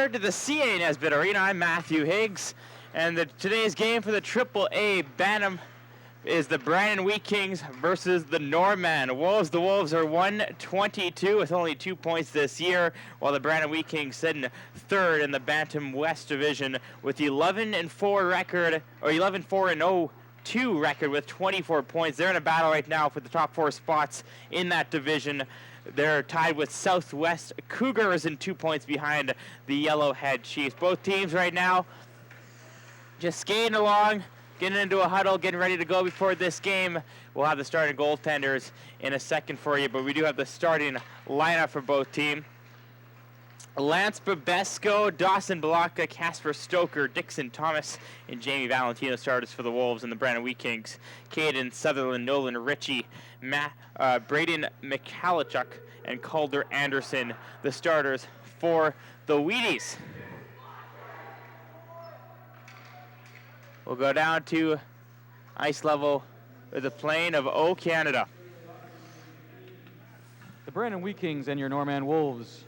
there to the CA Nesbitt Arena. I'm Matthew Higgs, and today's game for the AAA Bantam is the Brandon Wheat Kings versus the Norman Wolves. The Wolves are 1-22 with only 2 points this year, while the Brandon Wheat Kings sit in third in the Bantam West Division with 11-4 record, or 11-4-0. 2 record with 24 points. They're in a battle right now for the top 4 spots in that division. They're tied with Southwest Cougars and 2 points behind the Yellowhead Chiefs. Both teams right now just skating along, getting into a huddle, getting ready to go before this game. We'll have the starting goaltenders in a second for you, but we do have the starting lineup for both teams. Lance Babesco, Dawson Balaka, Casper Stoker, Dixon Thomas, and Jamie Valentino starters for the Wolves and the Brandon Wheat Kings. Caden Sutherland, Nolan Ritchie, Braden Mikhalichuk, and Calder Anderson, the starters for the Wheaties. We'll go down to ice level with the plane of O Canada. The Brandon Wheat Kings and your Norman Wolves.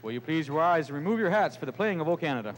Will you please rise and remove your hats for the playing of O Canada?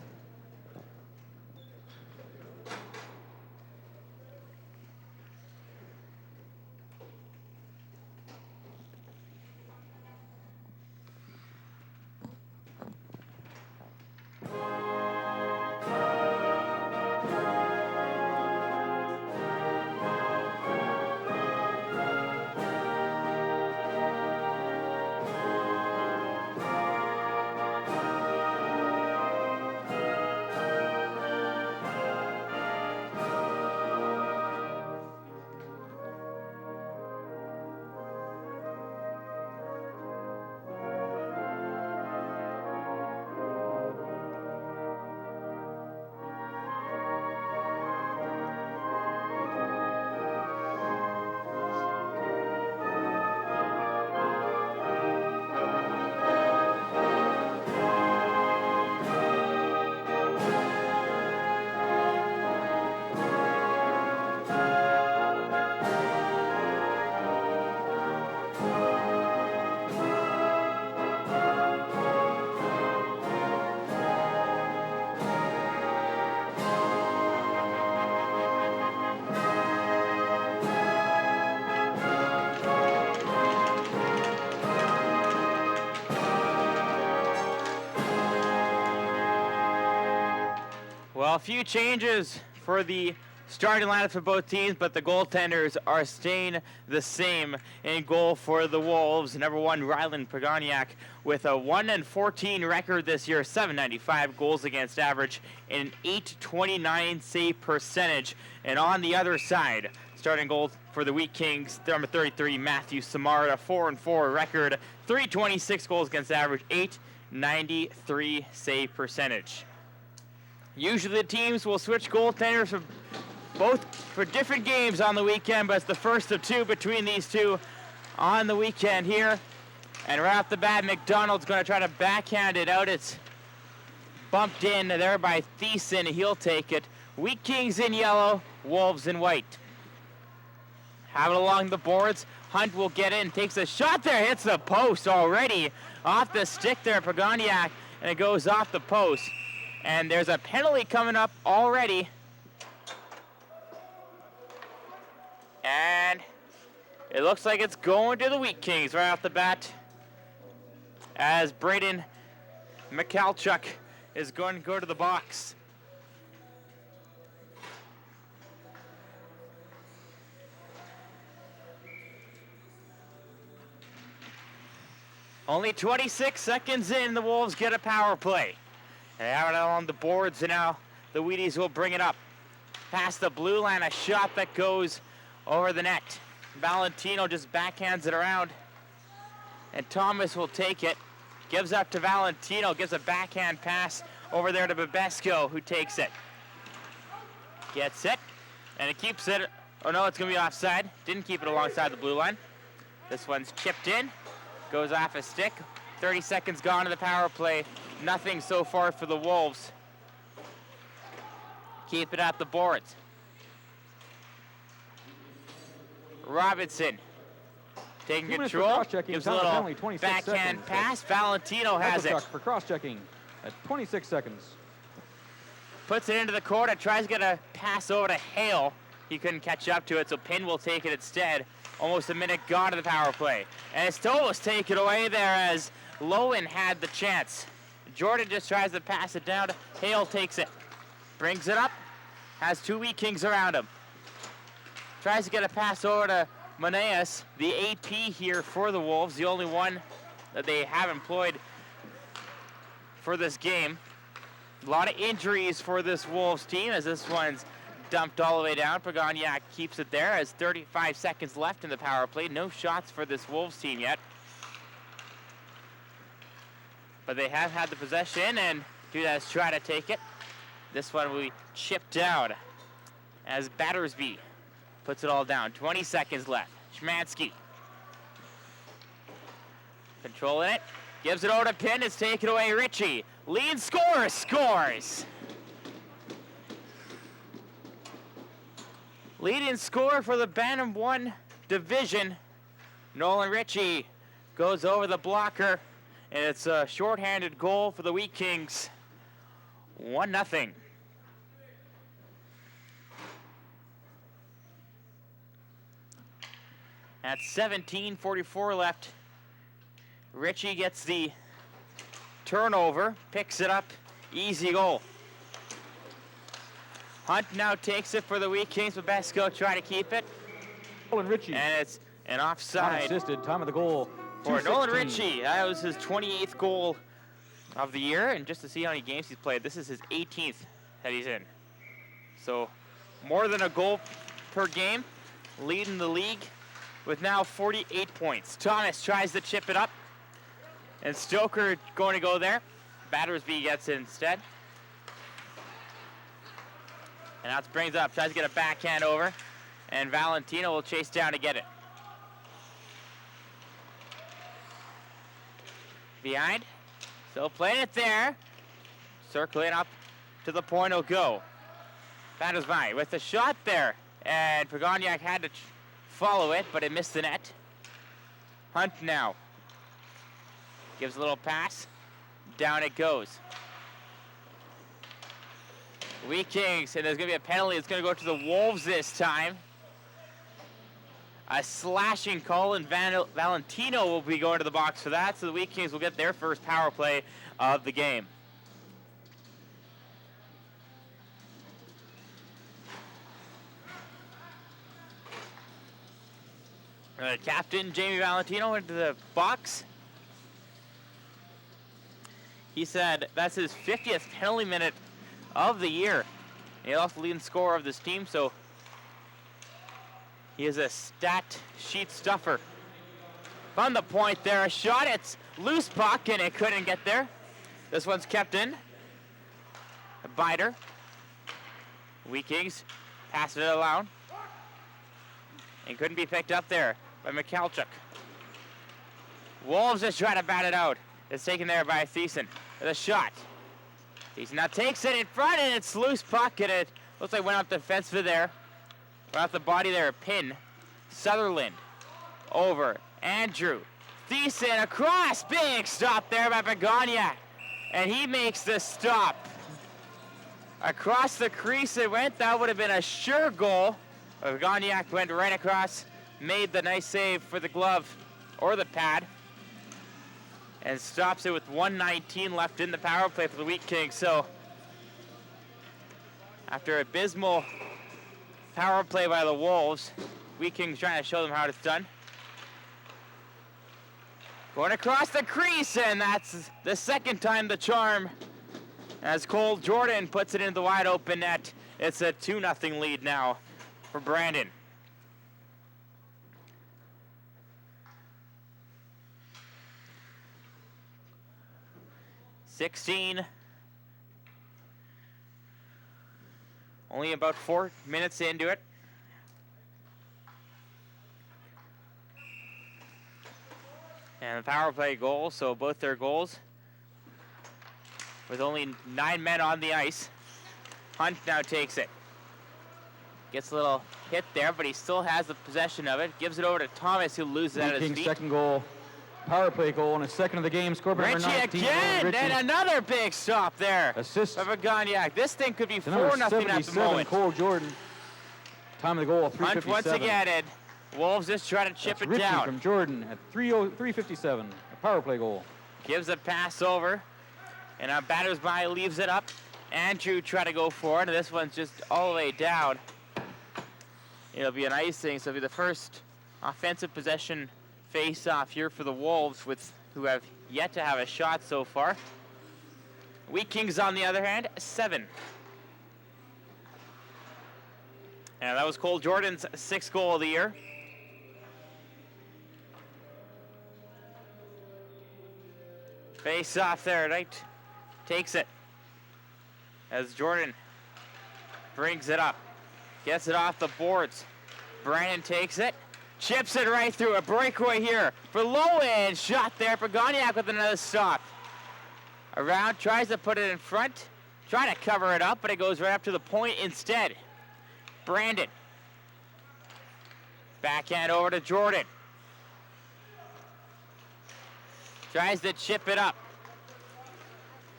Well, a few changes for the starting lineup for both teams, but the goaltenders are staying the same. In goal for the Wolves, number 1, Rylan Pagoniak, with a 1-14 record this year, 795 goals against average, and an 829 save percentage. And on the other side, starting goal for the Wheat Kings, number 33, Matthew Samara, 4-4 record, 326 goals against average, 893 save percentage. Usually the teams will switch goaltenders for different games on the weekend, but it's the first of 2 between these two on the weekend here. And right off the bat, McDonald's going to try to backhand it out. It's bumped in there by Thiessen. He'll take it. Wheat Kings in yellow, Wolves in white. Have it along the boards. Hunt will get in, takes a shot there, hits the post already. Off the stick there, Pagoniak, and it goes off the post. And there's a penalty coming up already. And it looks like it's going to the Wheat Kings right off the bat, as Braden Mikhalichuk is going to go to the box. Only 26 seconds in, the Wolves get a power play. They have it on the boards, and now the Wheaties will bring it up. Past the blue line, a shot that goes over the net. Valentino just backhands it around, and Thomas will take it. Gives up to Valentino, gives a backhand pass over there to Babesco, who takes it. Gets it, and it keeps it. Oh no, it's going to be offside. Didn't keep it alongside the blue line. This one's chipped in, goes off a stick. 30 seconds gone to the power play. Nothing so far for the Wolves. Keep it at the boards. Robinson taking control. Gives a little backhand pass. Valentino has it. For cross-checking. at 26 seconds. Puts it into the corner, tries to get a pass over to Hale. He couldn't catch up to it, so Pinn will take it instead. Almost a minute gone to the power play. And Stovos take it away there as Lowen had the chance. Jordan just tries to pass it down. Hale takes it. Brings it up. Has two Wheat Kings around him. Tries to get a pass over to Maneas, the AP here for the Wolves, the only one that they have employed for this game. A lot of injuries for this Wolves team as this one's dumped all the way down. Pagoniak keeps it there as 35 seconds left in the power play. No shots for this Wolves team yet. But they have had the possession, and Dudas try to take it. This one will be chipped down as Battersby puts it all down. 20 seconds left. Schmansky controlling it. Gives it over to Pinn. It's taken away. Ritchie. Lead scorer scores. Leading scorer for the Bantam 1 division. Nolan Ritchie goes over the blocker. And it's a shorthanded goal for the Wheat Kings. 1-0. At 17:44 left, Ritchie gets the turnover, picks it up, easy goal. Hunt now takes it for the Wheat Kings, but Besco try to keep it. Nolan Ritchie. And it's an offside. Unassisted, time of the goal. For Nolan Ritchie, that was his 28th goal of the year, and just to see how many games he's played, this is his 18th that he's in. So more than a goal per game, leading the league with now 48 points. Thomas tries to chip it up, and Stoker going to go there. Battersby gets it instead. And now it brings up, tries to get a backhand over, and Valentino will chase down to get it. Behind, still playing it there. Circling up to the point, he'll go. Battersby with the shot there, and Pagoniak had to follow it, but it missed the net. Hunt now. Gives a little pass. Down it goes. Wheat Kings, and there's going to be a penalty. It's going to go to the Wolves this time. A slashing call, and Valentino will be going to the box for that, so the Wheat Kings will get their first power play of the game. Captain Jamie Valentino into the box. He said that's his 50th penalty minute of the year. He's also the leading scorer of this team, so he is a stat sheet stuffer. From the point there, a shot. It's loose puck, and it couldn't get there. This one's kept in. A biter. Wheat Kings pass it around. And couldn't be picked up there by Mikhalchuk. Wolves just trying to bat it out. It's taken there by Thiessen with a shot. Thiessen now takes it in front, and it's loose puck, and it looks like went off the fence for there. Right off the body there, Pinn. Sutherland over. Andrew. Thiessen across. Big stop there by Pagoniak. And he makes the stop. Across the crease it went. That would have been a sure goal. Pagoniak went right across. Made the nice save for the glove or the pad. And stops it with 1:19 left in the power play for the Wheat Kings. So after abysmal power play by the Wolves, Wheat Kings trying to show them how it's done. Going across the crease, and that's the second time the charm as Cole Jordan puts it into the wide open net. It's a 2-0 lead now for Brandon. Only about 4 minutes into it. And the power play goal, so both their goals with only 9 men on the ice. Hunt now takes it. Gets a little hit there, but he still has the possession of it. Gives it over to Thomas, who loses it out of his feet. Second goal. Power play goal and a second of the game. Score by number Ritchie 19. again, Ritchie. and another big stop there. Assist. Of Pagoniak. This thing could be To number 4-0 at the 77, moment. Cole Jordan. Time of the goal, Hunt 3:57. once again, and Wolves just try to chip That's it Ritchie down. from Jordan at 3:57. A power play goal. Gives a pass over, and a batter's by leaves it up. Andrew try to go forward, and this one's just all the way down. It'll be an icing, so it'll be the first offensive possession face-off here for the Wolves, who have yet to have a shot so far. Wheat Kings, on the other hand, 7. And that was Cole Jordan's 6th goal of the year. Face off there, right? Takes it. As Jordan brings it up. Gets it off the boards. Brandon takes it. Chips it right through. A breakaway here for low end shot there. Pagoniak with another stop. Around, tries to put it in front. Trying to cover it up, but it goes right up to the point instead. Brandon. Backhand over to Jordan. Tries to chip it up.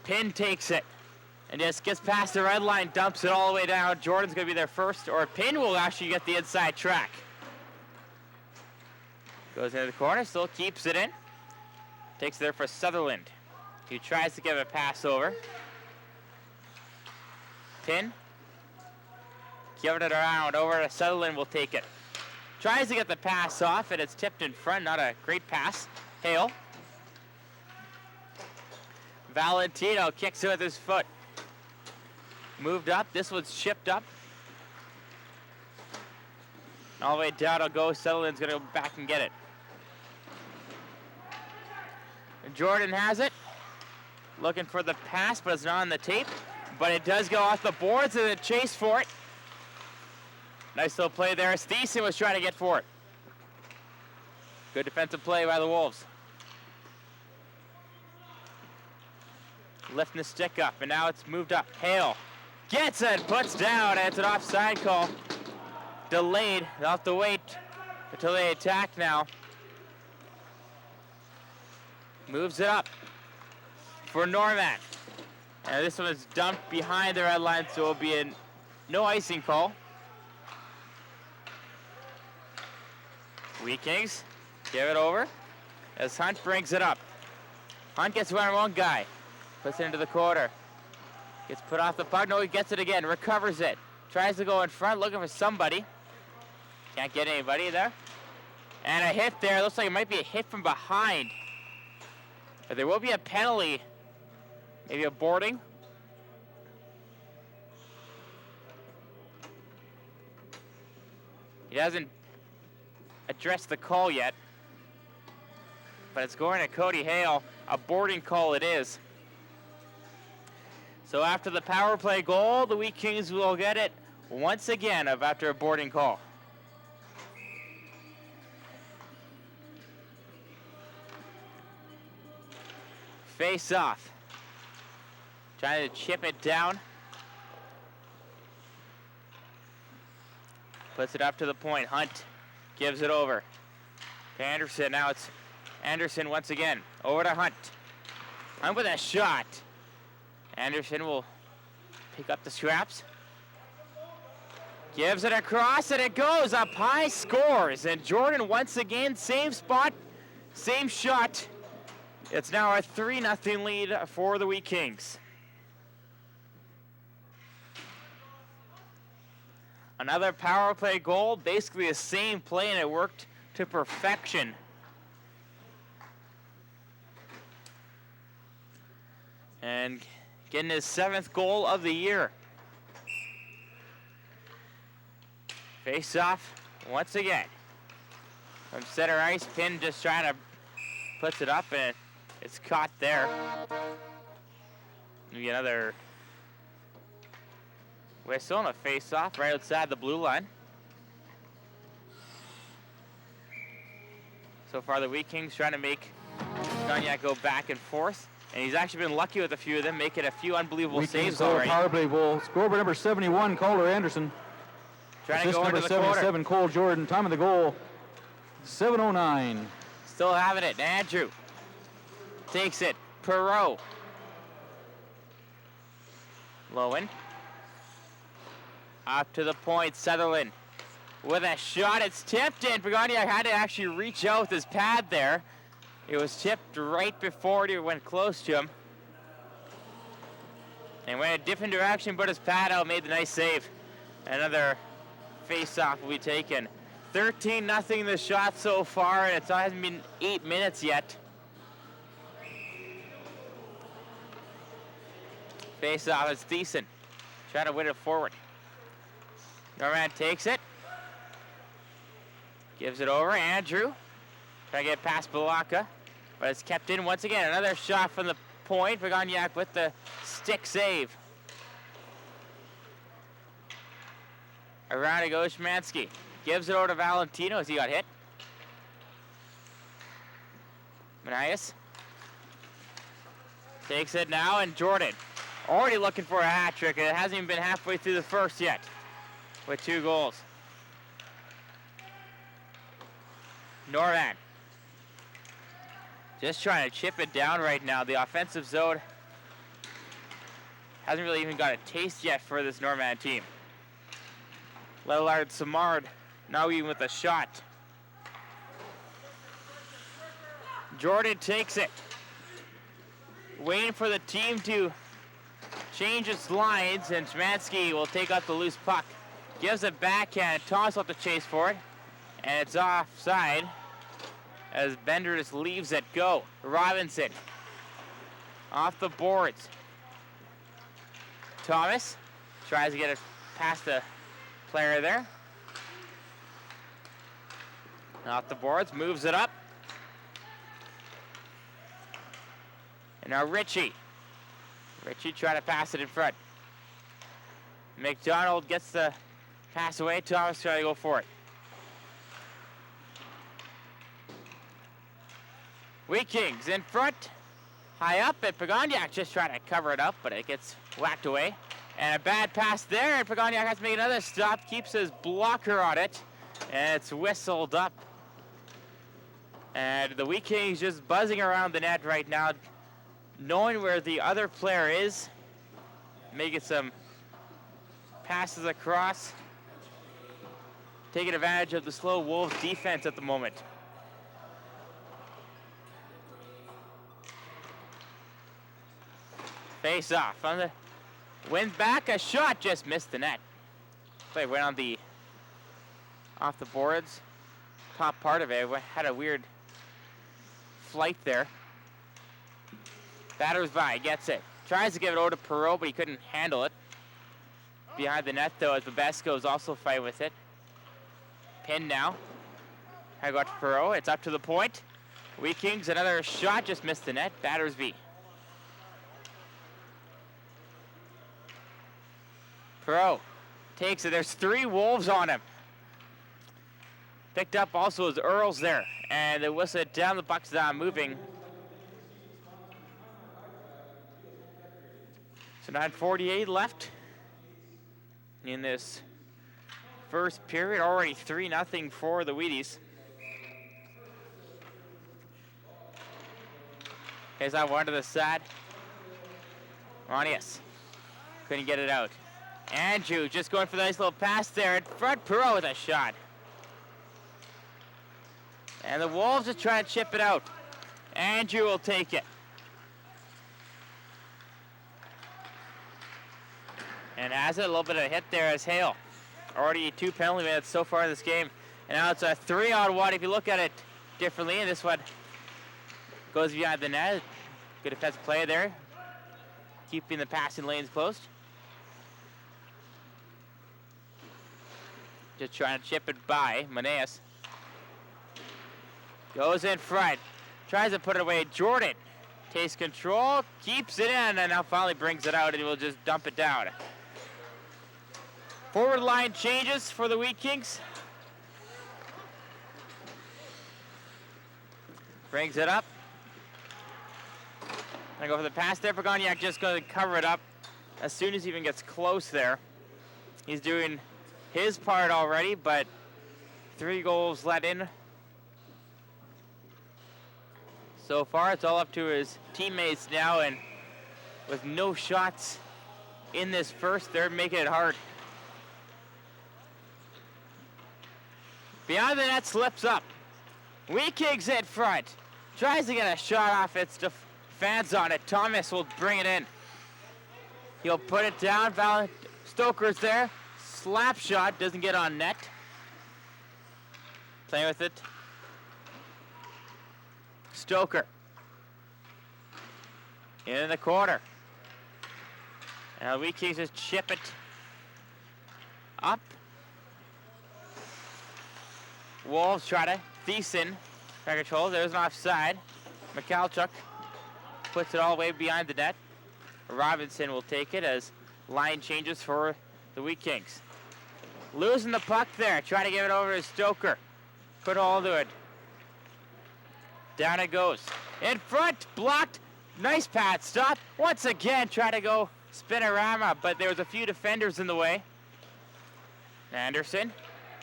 Pin takes it. And just gets past the red line, dumps it all the way down. Jordan's going to be there first, or Pin will actually get the inside track. Goes into the corner, still keeps it in. Takes it there for Sutherland. He tries to give a pass over. Pin. Giving it around, over to Sutherland, will take it. Tries to get the pass off, and it's tipped in front. Not a great pass. Hale. Valentino kicks it with his foot. Moved up. This one's chipped up. All the way down it'll go. Sutherland's going to go back and get it. And Jordan has it. Looking for the pass, but it's not on the tape. But it does go off the boards, and a chase for it. Nice little play there. Thiessen was trying to get for it. Good defensive play by the Wolves. Lifting the stick up, and now it's moved up. Hale gets it, puts down, and it's an offside call. Delayed. They'll have to wait until they attack now. Moves it up for Norman. And this one is dumped behind the red line, so it'll be a no icing call. Wheat Kings give it over as Hunt brings it up. Hunt gets one guy. Puts it into the corner. Gets put off the puck. No, he gets it again. Recovers it. Tries to go in front, looking for somebody. Can't get anybody there. And a hit there. Looks like it might be a hit from behind. But there will be a penalty. Maybe a boarding. He hasn't addressed the call yet. But it's going to Cody Hale. A boarding call it is. So after the power play goal, the Wheat Kings will get it once again after a boarding call. Face off. Trying to chip it down. Puts it up to the point. Hunt gives it over to Anderson. Now it's Anderson once again. Over to Hunt. Hunt with a shot. Anderson will pick up the scraps. Gives it across, and it goes up high, scores. And Jordan once again, same spot, same shot. It's now a 3-0 lead for the Wheat Kings. Another power play goal, basically the same play, and it worked to perfection. And getting his 7th goal of the year. Face off once again. From center ice, Pin just trying to puts it up, and it's caught there. Maybe another whistle and a face off right outside the blue line. So far the Wheat Kings trying to make Cognac go back and forth. And he's actually been lucky with a few of them, making a few unbelievable saves already. Power play goal. Score by number 71, Calder Anderson. Trying Assist to go number into the 77, corner. Cole Jordan. Time of the goal, 7:09. Still having it. Andrew takes it. Perot. Lowen. Up to the point. Sutherland with a shot. It's tipped in. Pagoniak had to actually reach out with his pad there. It was tipped right before it went close to him. And went a different direction, but his pad out, made the nice save. Another face-off will be taken. 13-0 the shot so far, and it hasn't been 8 minutes yet. Face-off is decent. Trying to win it forward. Norman takes it. Gives it over. Andrew. Trying to get past Balaka. But it's kept in once again. Another shot from the point. Pagoniak with the stick save. Around it goes Szymanski. Gives it over to Valentino as he got hit. Manias. Takes it now, and Jordan already looking for a hat trick. It hasn't even been halfway through the first yet with 2 goals. Norman. Just trying to chip it down right now. The offensive zone hasn't really even got a taste yet for this Norman team. Lillard Samard now even with a shot. Jordan takes it. Waiting for the team to change its lines, and Szymanski will take out the loose puck. Gives it backhand. Thomas up the chase for it, and it's offside as Bender just leaves it go. Robinson off the boards. Thomas tries to get it past the player there. Off the boards, moves it up. And now Ritchie. Ritchie trying to pass it in front. McDonald gets the pass away. Thomas trying to go for it. Wheat Kings in front. High up, and Pagoniak just trying to cover it up, but it gets whacked away. And a bad pass there, and Pagoniak has to make another stop. Keeps his blocker on it, and it's whistled up. And the Wheat Kings just buzzing around the net right now, knowing where the other player is, making some passes across, taking advantage of the slow Wolves defense at the moment. Face off on the wind back, a shot just missed the net. Play went on the off the boards, top part of it. Had a weird flight there. Batters by, gets it. Tries to give it over to Perot, but he couldn't handle it. Behind the net, though, as Babesco is also fighting with it. Pinned now. I got to Perot. It's up to the point. Wheat Kings, another shot, just missed the net. Battersby. Perot takes it. There's 3 Wolves on him. Picked up also as Earls there. And they whistle it down. The puck's not moving. So 9:48 left in this first period. Already 3-0 for the Wheaties. Here's that one to the side. Ronius couldn't get it out. Andrew just going for the nice little pass there in front. Perot with a shot. And the Wolves are trying to chip it out. Andrew will take it. And has it, a little bit of a hit there as Hale. Already 2 penalty minutes so far in this game. And now it's a 3-on-1 if you look at it differently. And this one goes behind the net. Good defensive play there. Keeping the passing lanes closed. Just trying to chip it by. Maneas goes in front. Tries to put it away. Jordan takes control. Keeps it in. And now finally brings it out. And will just dump it down. Forward line changes for the Wheat Kings. Brings it up. I go for the pass there. Pagoniak just going to cover it up as soon as he even gets close there. He's doing his part already, but 3 goals let in So far, it's all up to his teammates now, and with no shots in this first, they're making it hard. Behind the net, slips up. Wheat Kings in front. Tries to get a shot off. It's fans on it. Thomas will bring it in. He'll put it down. Stoker's there. Slap shot. Doesn't get on net. Playing with it. Stoker. In the corner. And Wheat Kings just chip it up. Wolves try to. Thiessen. Try control. There's an offside. Michalchuk puts it all the way behind the net. Robinson will take it as line changes for the Wheat Kings. Losing the puck there. Try to give it over to Stoker. Couldn't hold to it. Down it goes. In front. Blocked. Nice pad stop. Once again, try to go spinorama, but there was a few defenders in the way. Anderson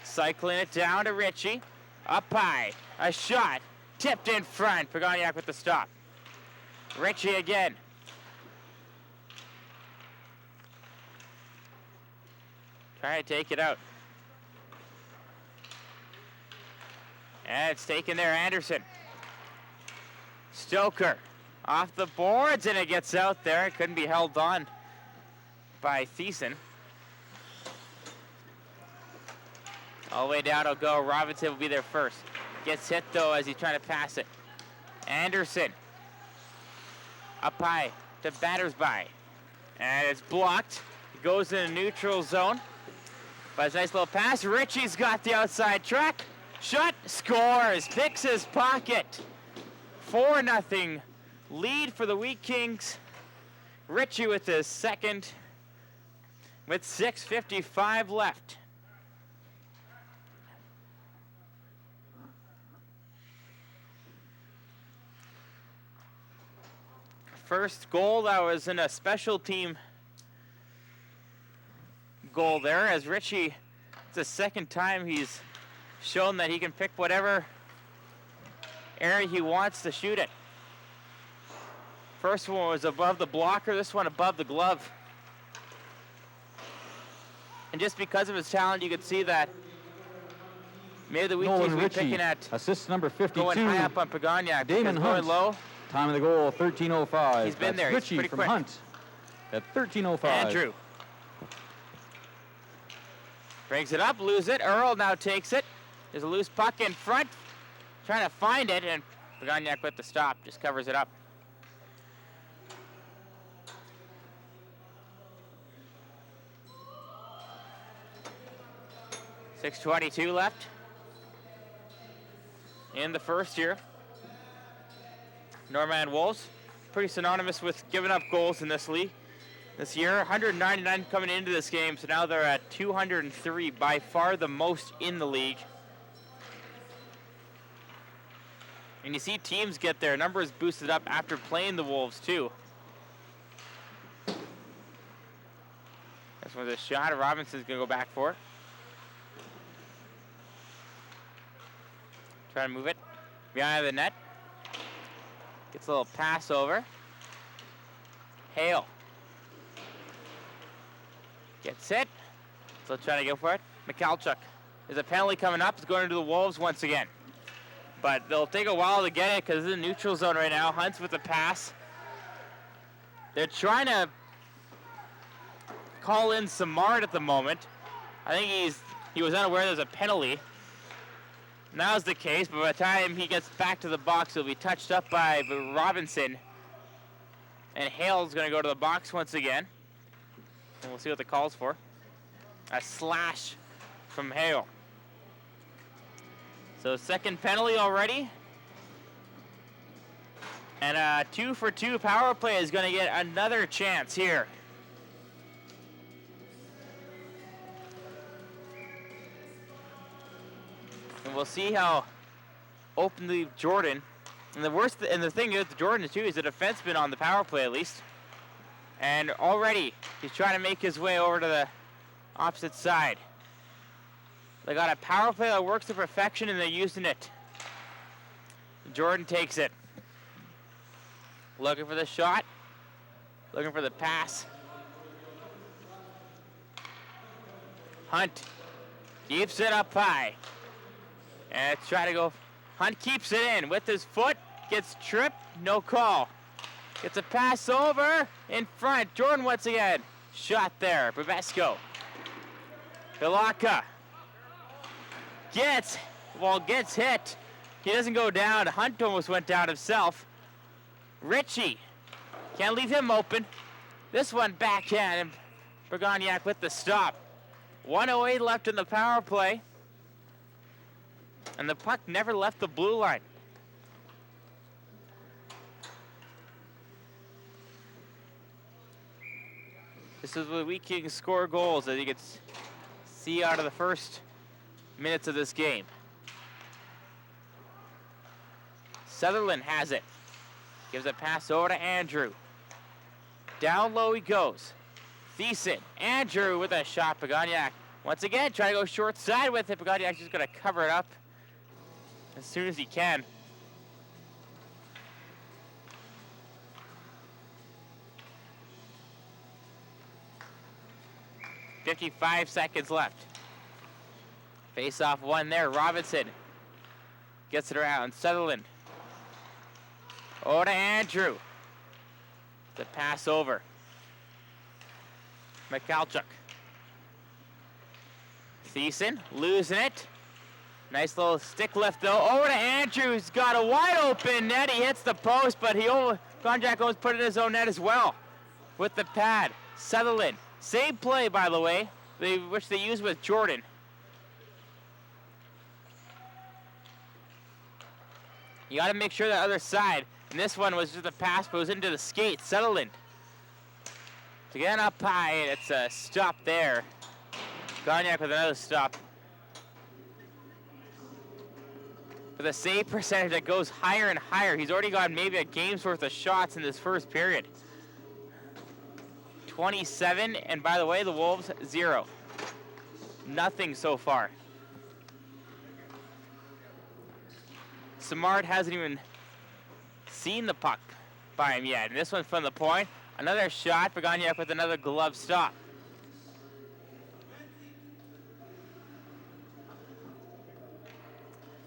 cycling it down to Ritchie. Up high. A shot. Tipped in front. Pagoniak with the stop. Ritchie again. Trying to take it out. And it's taken there, Anderson. Stoker off the boards, and it gets out there. It couldn't be held on by Thiessen. All the way down it'll go. Robinson will be there first. Gets hit, though, as he's trying to pass it. Anderson. Up high to Battersby. And it's blocked. It goes in a neutral zone. But it's a nice little pass. Ritchie's got the outside track. Shot. Scores. Picks his pocket. 4-0 lead for the Wheat Kings. Ritchie with his second with 6:55 left. First goal, that was in a special team goal there, as Ritchie, it's the second time he's shown that he can pick whatever area he wants to shoot it. First one was above the blocker, this one above the glove. And just because of his talent, you could see that maybe the Wheat Kings will be picking at assist number 52. Going high up on Pagoniak. Damon Hunt. Going low. Time of the goal, 13:05. He's been That's there. Ritchie He's pretty from quick. Hunt at 13:05. Andrew brings it up, lose it. Earl now takes it. There's a loose puck in front. Trying to find it, and Pagoniak with the stop. Just covers it up. .6:22 left in the first year. Norman Wolves, pretty synonymous with giving up goals in this league. This year, 199 coming into this game, so now they're at 203, by far the most in the league. And you see teams get their numbers boosted up after playing the Wolves too. This one's a shot. Robinson's gonna go back for it. Try to move it behind the net. Gets a little pass over. Hale gets it. Still trying to go for it. Michalchuk. There's a penalty coming up. It's going into the Wolves once again. But they'll take a while to get it because it's in the neutral zone right now. Hunt's with the pass. They're trying to call in Samard at the moment. I think he was unaware there's a penalty. Now's the case, but by the time he gets back to the box, he'll be touched up by Robinson. And Hale's going to go to the box once again. And we'll see what the call's for. A slash from Hale. So second penalty already. And a 2-for-2 power play is going to get another chance here. And we'll see how openly Jordan, and the thing with Jordan too is the defenseman on the power play at least. And already he's trying to make his way over to the opposite side. They got a power play that works to perfection and they're using it. Jordan takes it. looking for the shot, looking for the pass. Hunt keeps it up high. And try to go. Hunt keeps it in with his foot, gets tripped, no call. Gets a pass over in front. Jordan once again. Shot there. Bubesco. Bilaka gets hit. He doesn't go down. Hunt almost went down himself. Ritchie. Can't leave him open. This one backhand. And Burgonyak with the stop. 1:08 left in the power play. And the puck never left the blue line. This is where we can score goals, as you can see out of the first minutes of this game. Sutherland has it. Gives a pass over to Andrew. Down low he goes. Thiessen. Andrew with a shot. Burgonyak once again trying to go short side with it. Burgonyak's just going to cover it up as soon as he can. .55 seconds left. Face off one there. Robinson gets it around. Sutherland. Over to Andrew. The pass over. Mikhalchuk. Thiessen losing it. Nice little stick lift though. Over to Andrew. He's got a wide open net. He hits the post, but Konjak almost put it in his own net as well with the pad. Sutherland. Same play, by the way, which they used with Jordan. You got to make sure that other side. And this one was just a pass, but it was into the skate. Sutherland. To get up high, and it's a stop there. Konjak with another stop. For the save percentage that goes higher and higher. He's already got maybe a game's worth of shots in this first period. 27, and by the way, the Wolves 0. Nothing so far. Samard hasn't even seen the puck by him yet. And this one from the point. Another shot. Burgonyak with another glove stop.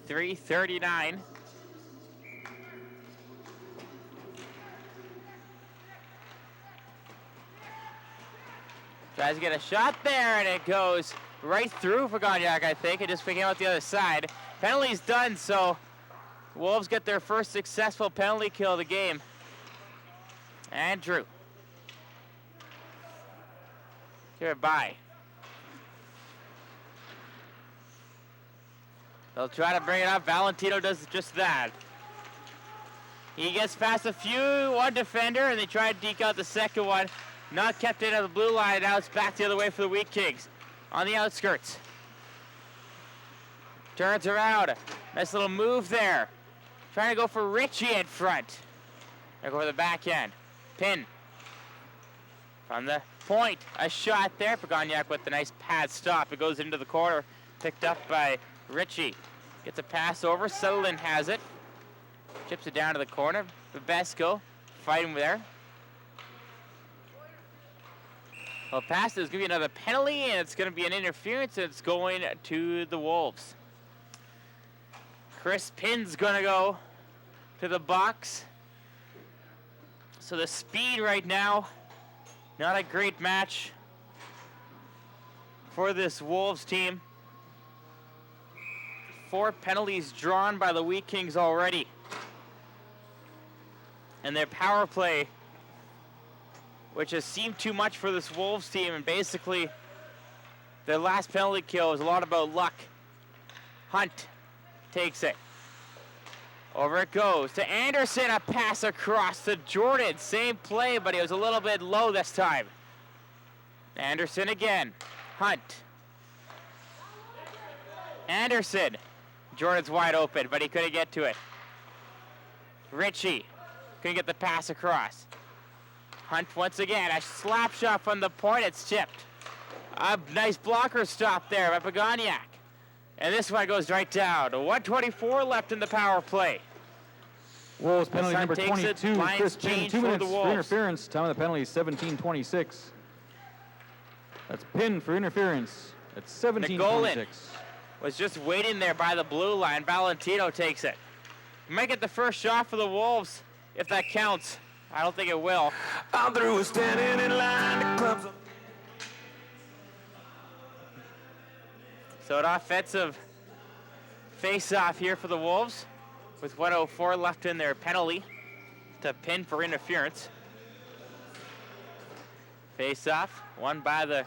.339. Tries to get a shot there, and it goes right through for Konjak, I think. It just came out the other side. Penalty's done, so Wolves get their first successful penalty kill of the game. Andrew. Give it by. They'll try to bring it up. Valentino does just that. He gets past one defender, and they try to deke out the second one. Not kept in at the blue line. Now it's back the other way for the Wheat Kings. On the outskirts. Turns around. Nice little move there. Trying to go for Ritchie in front. They go for the backhand. Pin. From the point. A shot there. Burgonyak with the nice pad stop. It goes into the corner. Picked up by Ritchie. Gets a pass over. Sutherland has it. Chips it down to the corner. Bubesco fighting there. Well, pass is going to be another penalty, and it's going to be an interference, and it's going to the Wolves. Chris Pin's going to go to the box. So the speed right now, not a great match for this Wolves team. 4 penalties drawn by the Wheat Kings already. And their power play, which has seemed too much for this Wolves team, and basically their last penalty kill is a lot about luck. Hunt takes it. Over it goes to Anderson, a pass across to Jordan. Same play, but he was a little bit low this time. Anderson again. Hunt. Anderson. Jordan's wide open, but he couldn't get to it. Ritchie couldn't get the pass across. Hunt once again, a slap shot from the point, it's chipped. A nice blocker stop there by Burgonyak. And this one goes right down. 1:24 left in the power play. Wolves penalty Sun number takes it. 22. Lines Chris Pin, change 2 for minutes the for Wolves. interference. Time of the penalty is 17:26. That's Pin for interference at 17:26. Was just waiting there by the blue line. Valentino takes it. Might get the first shot for the Wolves, if that counts. I don't think it will. I'm through standing in line to clubs. So an offensive face-off here for the Wolves with 1:04 left in their penalty to Pin for interference. Face-off, won by the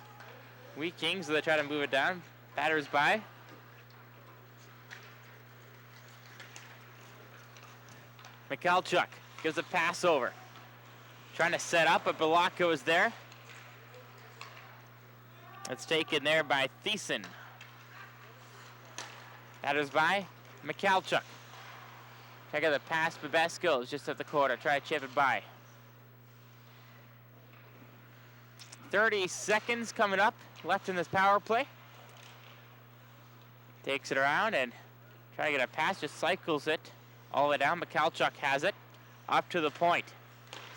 Wheat Kings, so they try to move it down. Batters by. Michalchuk gives a pass over. Trying to set up, but Belacco is there. It's taken there by Thiessen. Batters by Michalchuk. Check out the pass, Babesco is just at the corner. Try to chip it by. 30 seconds coming up left in this power play. Takes it around and try to get a pass, just cycles it all the way down. Michalchuk has it up to the point.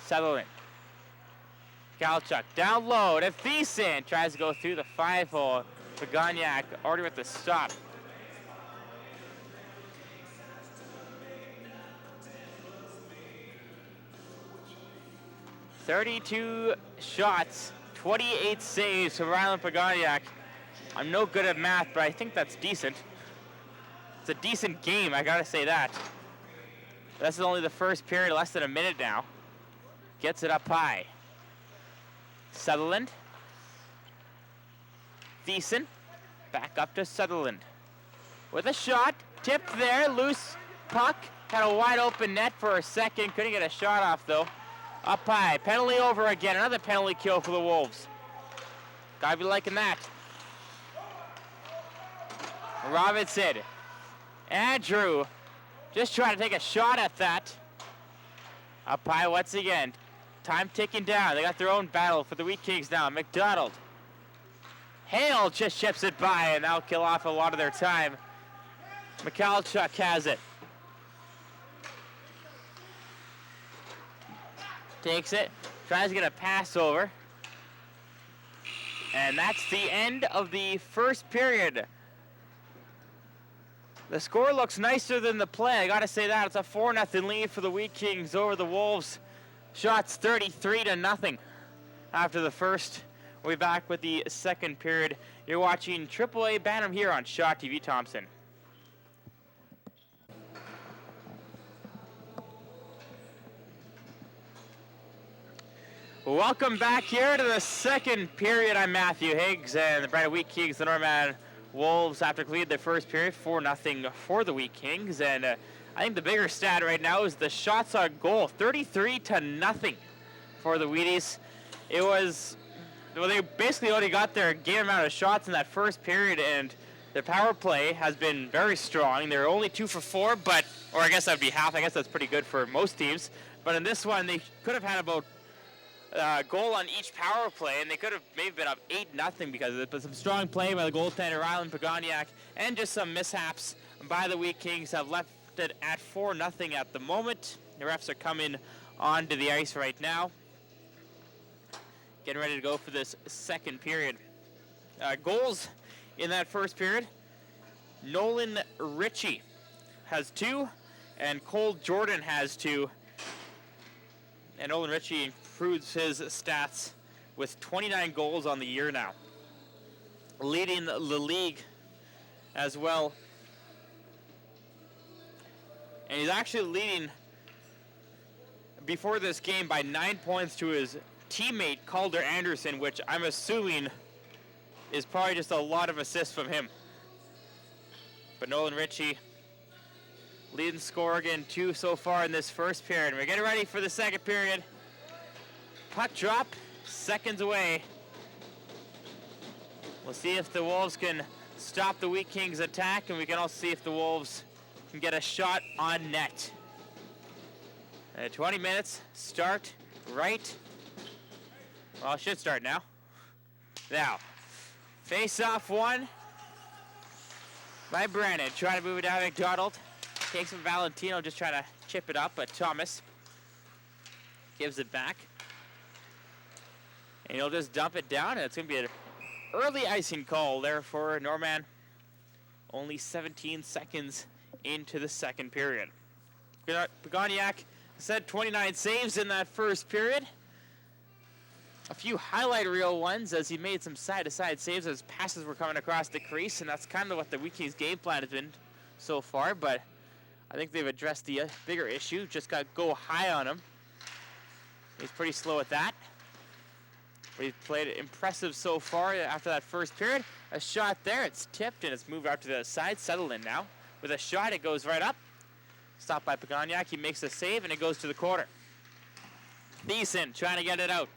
Sutherland. Michalchuk down low to Thiessen. Tries to go through the 5-hole. Pagoniak already with the stop. "32 shots, 28 saves for Rylan Pagoniak." I'm no good at math, but I think that's decent. It's a decent game, I gotta say that. This is only the first period, less than a minute now. Gets it up high. Sutherland. Thiessen. Back up to Sutherland. With a shot. Tipped there. Loose puck. Had a wide open net for a second. Couldn't get a shot off though. Up high. Penalty over again. Another penalty kill for the Wolves. Gotta be liking that. Robinson. Andrew. Just trying to take a shot at that. Up high once again. Time ticking down. They got their own battle for the Wheat Kings now. McDonald. Hale just chips it by, and that'll kill off a lot of their time. Michalchuk has it. Takes it. Tries to get a pass over. And that's the end of the first period. The score looks nicer than the play. I gotta say that. It's a 4-0 lead for the Wheat Kings over the Wolves. Shots 33-0 after the first. We'll be back with the second period. You're watching AAA Bantam here on Shaw TV Thompson. Welcome back here to the second period. I'm Matthew Higgs, and the Brandon Wheat Kings, the Norman Wolves, after completed their first period, 4-0 for the Wheat Kings. And I think the bigger stat right now is the shots on goal, 33-0 for the Wheaties. It was, well, they basically only got their game amount of shots in that first period, and their power play has been very strong. They're only 2 for 4, but, or I guess that would be half. I guess that's pretty good for most teams. But in this one, they could have had about goal on each power play, and they could have maybe been up 8-0 because of it. But some strong play by the goaltender, Rylan Pagoniak, and just some mishaps by the Wheat Kings have left it at 4-0 at the moment. The refs are coming onto the ice right now. Getting ready to go for this second period. Goals in that first period. Nolan Ritchie has 2, and Cole Jordan has 2. And Nolan Ritchie improves his stats with 29 goals on the year now, leading the league as well. And he's actually leading before this game by 9 points to his teammate Calder Anderson, which I'm assuming is probably just a lot of assists from him. But Nolan Ritchie leading scorer again, 2 so far in this first period. We're getting ready for the second period. Puck drop, seconds away. We'll see if the Wolves can stop the Wheat Kings attack, and we can also see if the Wolves can get a shot on net. 20 minutes, start right. Well, it should start now. Now, face off one by Brennan. Trying to move it down McDonald. Takes from Valentino, just trying to chip it up, but Thomas gives it back. And he'll just dump it down, and it's going to be an early icing call there for Norman. Only 17 seconds into the second period. Pagoniak said 29 saves in that first period. A few highlight reel ones as he made some side-to-side saves as passes were coming across the crease, and that's kind of what the Wheat Kings game plan has been so far, but I think they've addressed the bigger issue. Just got to go high on him. He's pretty slow at that. But he's played impressive so far after that first period. A shot there, it's tipped, and it's moved out to the side. Settled in now. With a shot, it goes right up. Stopped by Pagoniak. He makes a save, and it goes to the corner. Thiessen trying to get it out.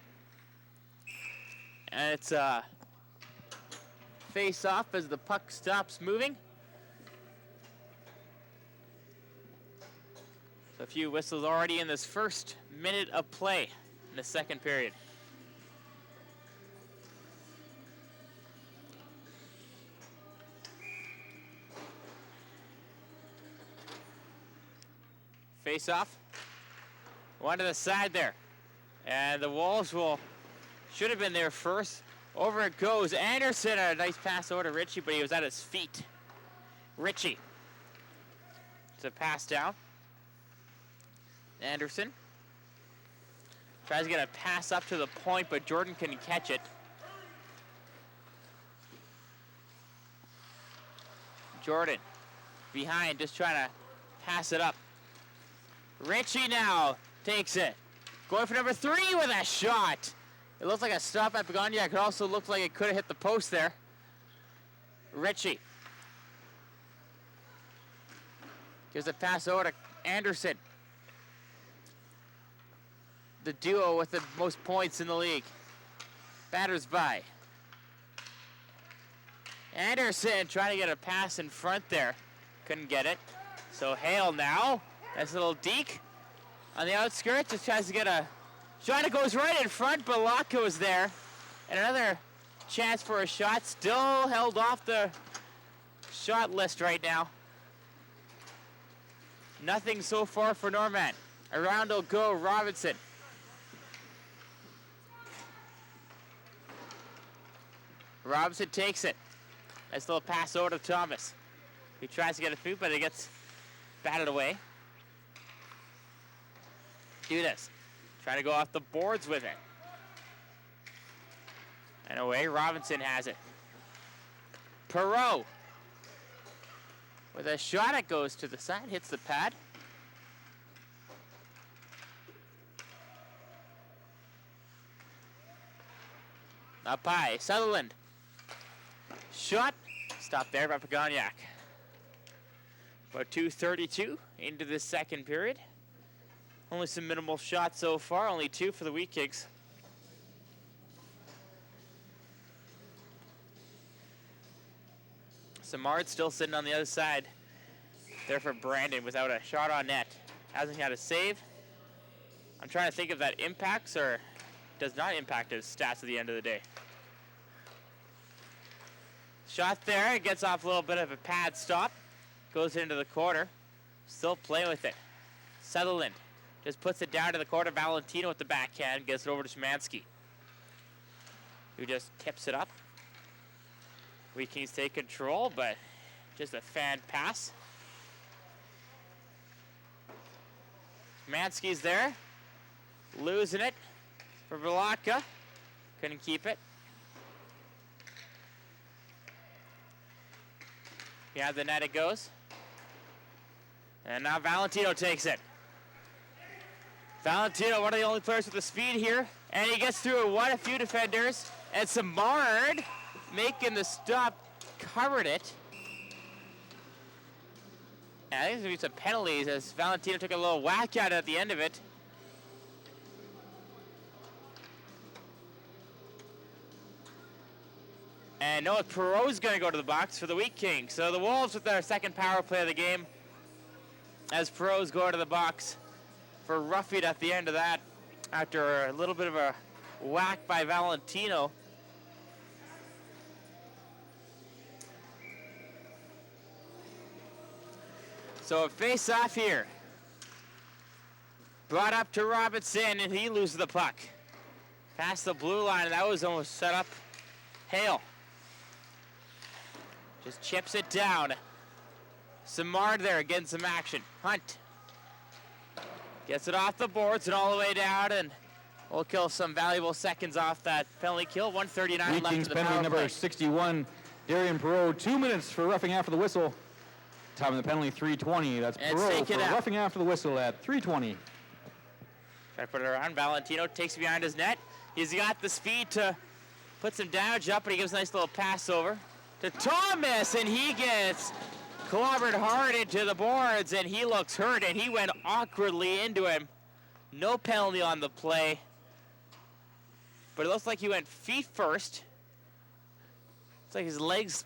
And it's face off as the puck stops moving. So a few whistles already in this first minute of play in the second period. Face off. One to the side there. And the Wolves should have been there first. Over it goes. Anderson, a nice pass over to Ritchie, but he was at his feet. Ritchie. It's a pass down. Anderson tries to get a pass up to the point, but Jordan can catch it. Jordan behind, just trying to pass it up. Ritchie now takes it. Going for number 3 with a shot. It looks like a stop at Pagoniak. It also looked like it could have hit the post there. Ritchie gives a pass over to Anderson. The duo with the most points in the league. Batters by. Anderson trying to get a pass in front there. Couldn't get it. So Hale now. Nice little deke on the outskirts. Just tries to get a shot that goes right in front, but Locke was there. And another chance for a shot. Still held off the shot list right now. Nothing so far for Norman. Around will go Robinson. Robinson takes it. Nice little pass over to Thomas. He tries to get a few, but it gets batted away. Do this. Trying to go off the boards with it. And away, Robinson has it. Perreault. With a shot, it goes to the side, hits the pad. Up high, Sutherland. Shot, stopped there by Pagoniak. About 2:32 into the second period. Only some minimal shots so far, only 2 for the Wheat Kings. Samard still sitting on the other side. There for Brandon without a shot on net. Hasn't had a save. I'm trying to think if that impacts or does not impact his stats at the end of the day. Shot there, it gets off a little bit of a pad stop. Goes into the corner. Still playing with it. Sutherland just puts it down to the corner. Valentino with the backhand, gets it over to Szymanski, who just tips it up. Wheat Kings take control, but just a fan pass. Szymanski's there, losing it for Velaka. Couldn't keep it. Behind the net it goes. And now Valentino takes it. Valentino, one of the only players with the speed here. And he gets through a few defenders. And Samard making the stop, covered it. And I think there's going to be some penalties as Valentino took a little whack at it at the end of it. And Noah Perreault's going to go to the box for the Wheat Kings. So the Wolves with their second power play of the game, as Perreault's going to the box for roughing at the end of that after a little bit of a whack by Valentino. So a face-off here. Brought up to Robinson, and he loses the puck. Past the blue line, and that was almost set up. Hale just chips it down. Simard there getting some action. Hunt gets it off the boards and all the way down, and we'll kill some valuable seconds off that penalty kill. 1:39 left in the penalty power number play. 61, Darian Perot, 2 minutes for roughing after the whistle. Time of the penalty, 3:20. That's And Perot take for it out. roughing after the whistle at 3:20. Try to put it around. Valentino takes it behind his net. He's got the speed to put some damage up, but he gives a nice little pass over to Thomas, and he gets clobbered hard into the boards, and he looks hurt, and he went awkwardly into him. No penalty on the play, but it looks like he went feet first. It's like his legs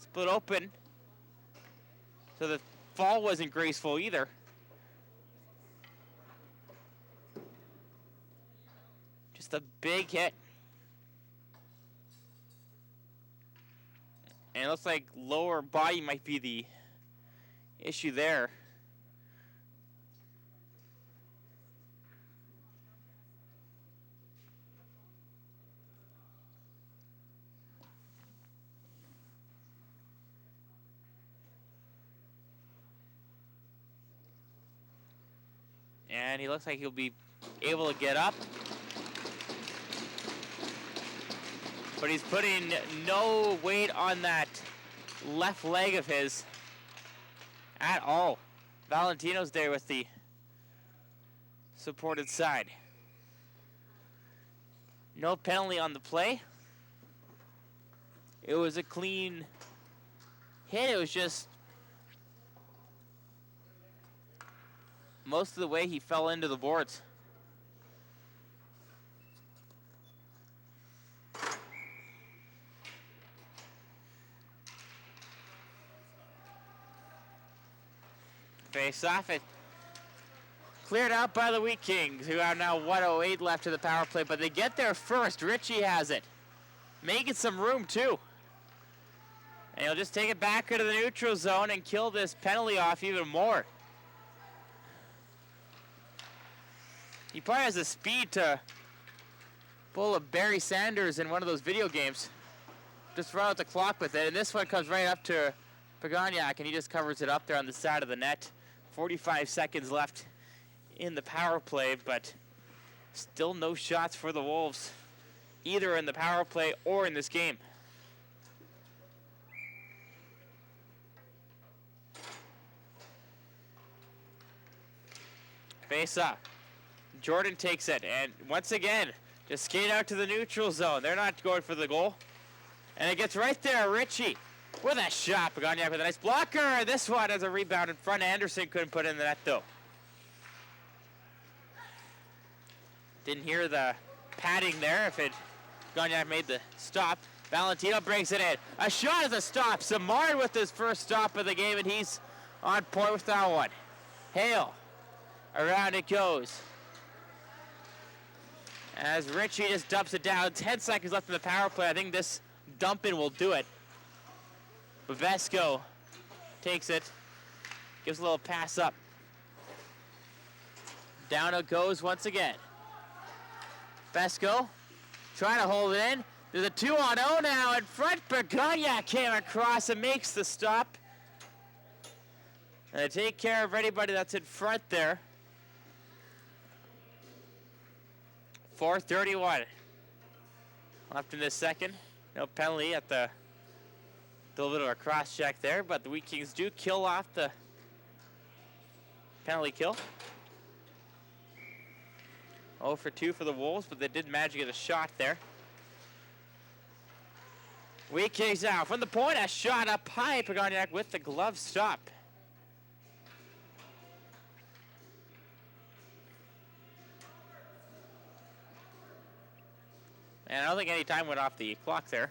split open, so the fall wasn't graceful either. Just a big hit. And it looks like lower body might be the issue there. And he looks like he'll be able to get up. But he's putting no weight on that left leg of his at all. Valentino's there with the supported side. No penalty on the play. It was a clean hit. It was just most of the way he fell into the boards. Face off it. Cleared out by the Wheat Kings, who have now 1:08 left to the power play, but they get there first. Ritchie has it. Making some room, too. And he'll just take it back into the neutral zone and kill this penalty off even more. He probably has the speed to pull a Barry Sanders in one of those video games. Just run out the clock with it, and this one comes right up to Pagoniak, and he just covers it up there on the side of the net. 45 seconds left in the power play, but still no shots for the Wolves, either in the power play or in this game. Face up. Jordan takes it, and once again, just skate out to the neutral zone. They're not going for the goal. And it gets right there, Ritchie. With a shot, Pagoniak with a nice blocker. This one has a rebound in front. Anderson couldn't put it in the net, though. Didn't hear the padding there if Pagoniak made the stop. Valentino breaks it in. A shot is a stop. Simard with his first stop of the game, and he's on point with that one. Hale. Around it goes. As Ritchie just dumps it down. 10 seconds left in the power play. I think this dump-in will do it. Bavesco takes it, gives a little pass up. Down it goes once again. Vesco trying to hold it in. There's a 2-on-0 now in front. Pagoniak came across and makes the stop. And they take care of anybody that's in front there. 4:31 left in this second. No penalty at the... A little bit of a cross check there, but the Wheat Kings do kill off the penalty kill. 0 for 2 for the Wolves, but they did manage to get a shot there. Wheat Kings now from the point, a shot up high. Pagoniak with the glove stop. And I don't think any time went off the clock there.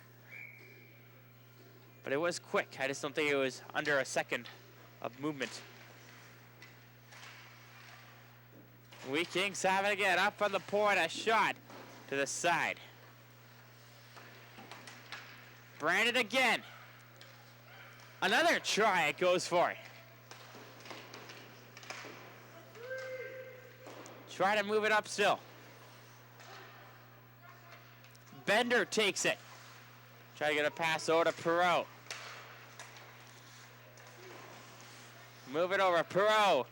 But it was quick. I just don't think it was under a second of movement. Wheat Kings have it again. Up on the point, a shot to the side. Brandon again. Another try, it goes for it. Try to move it up still. Bender takes it. Try to get a pass over to Perot. Move it over, Perot.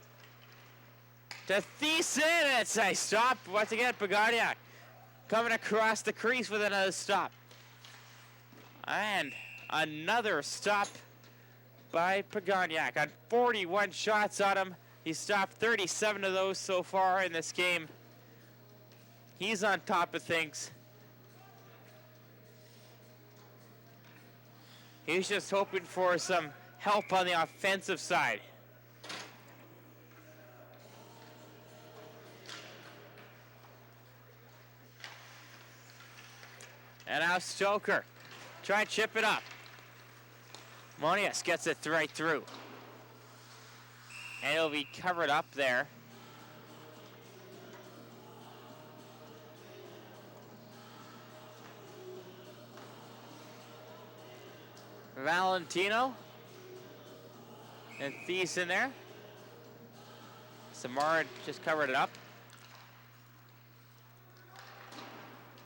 To Thiessen, it's a stop. Once again, Pagoniak coming across the crease with another stop. And another stop by Pagoniak. On 41 shots on him, he stopped 37 of those so far in this game. He's on top of things. He's just hoping for some help on the offensive side. And now Stoker. Try and chip it up. Monius gets it right through. And it'll be covered up there. Valentino. And Thies in there. Samara just covered it up.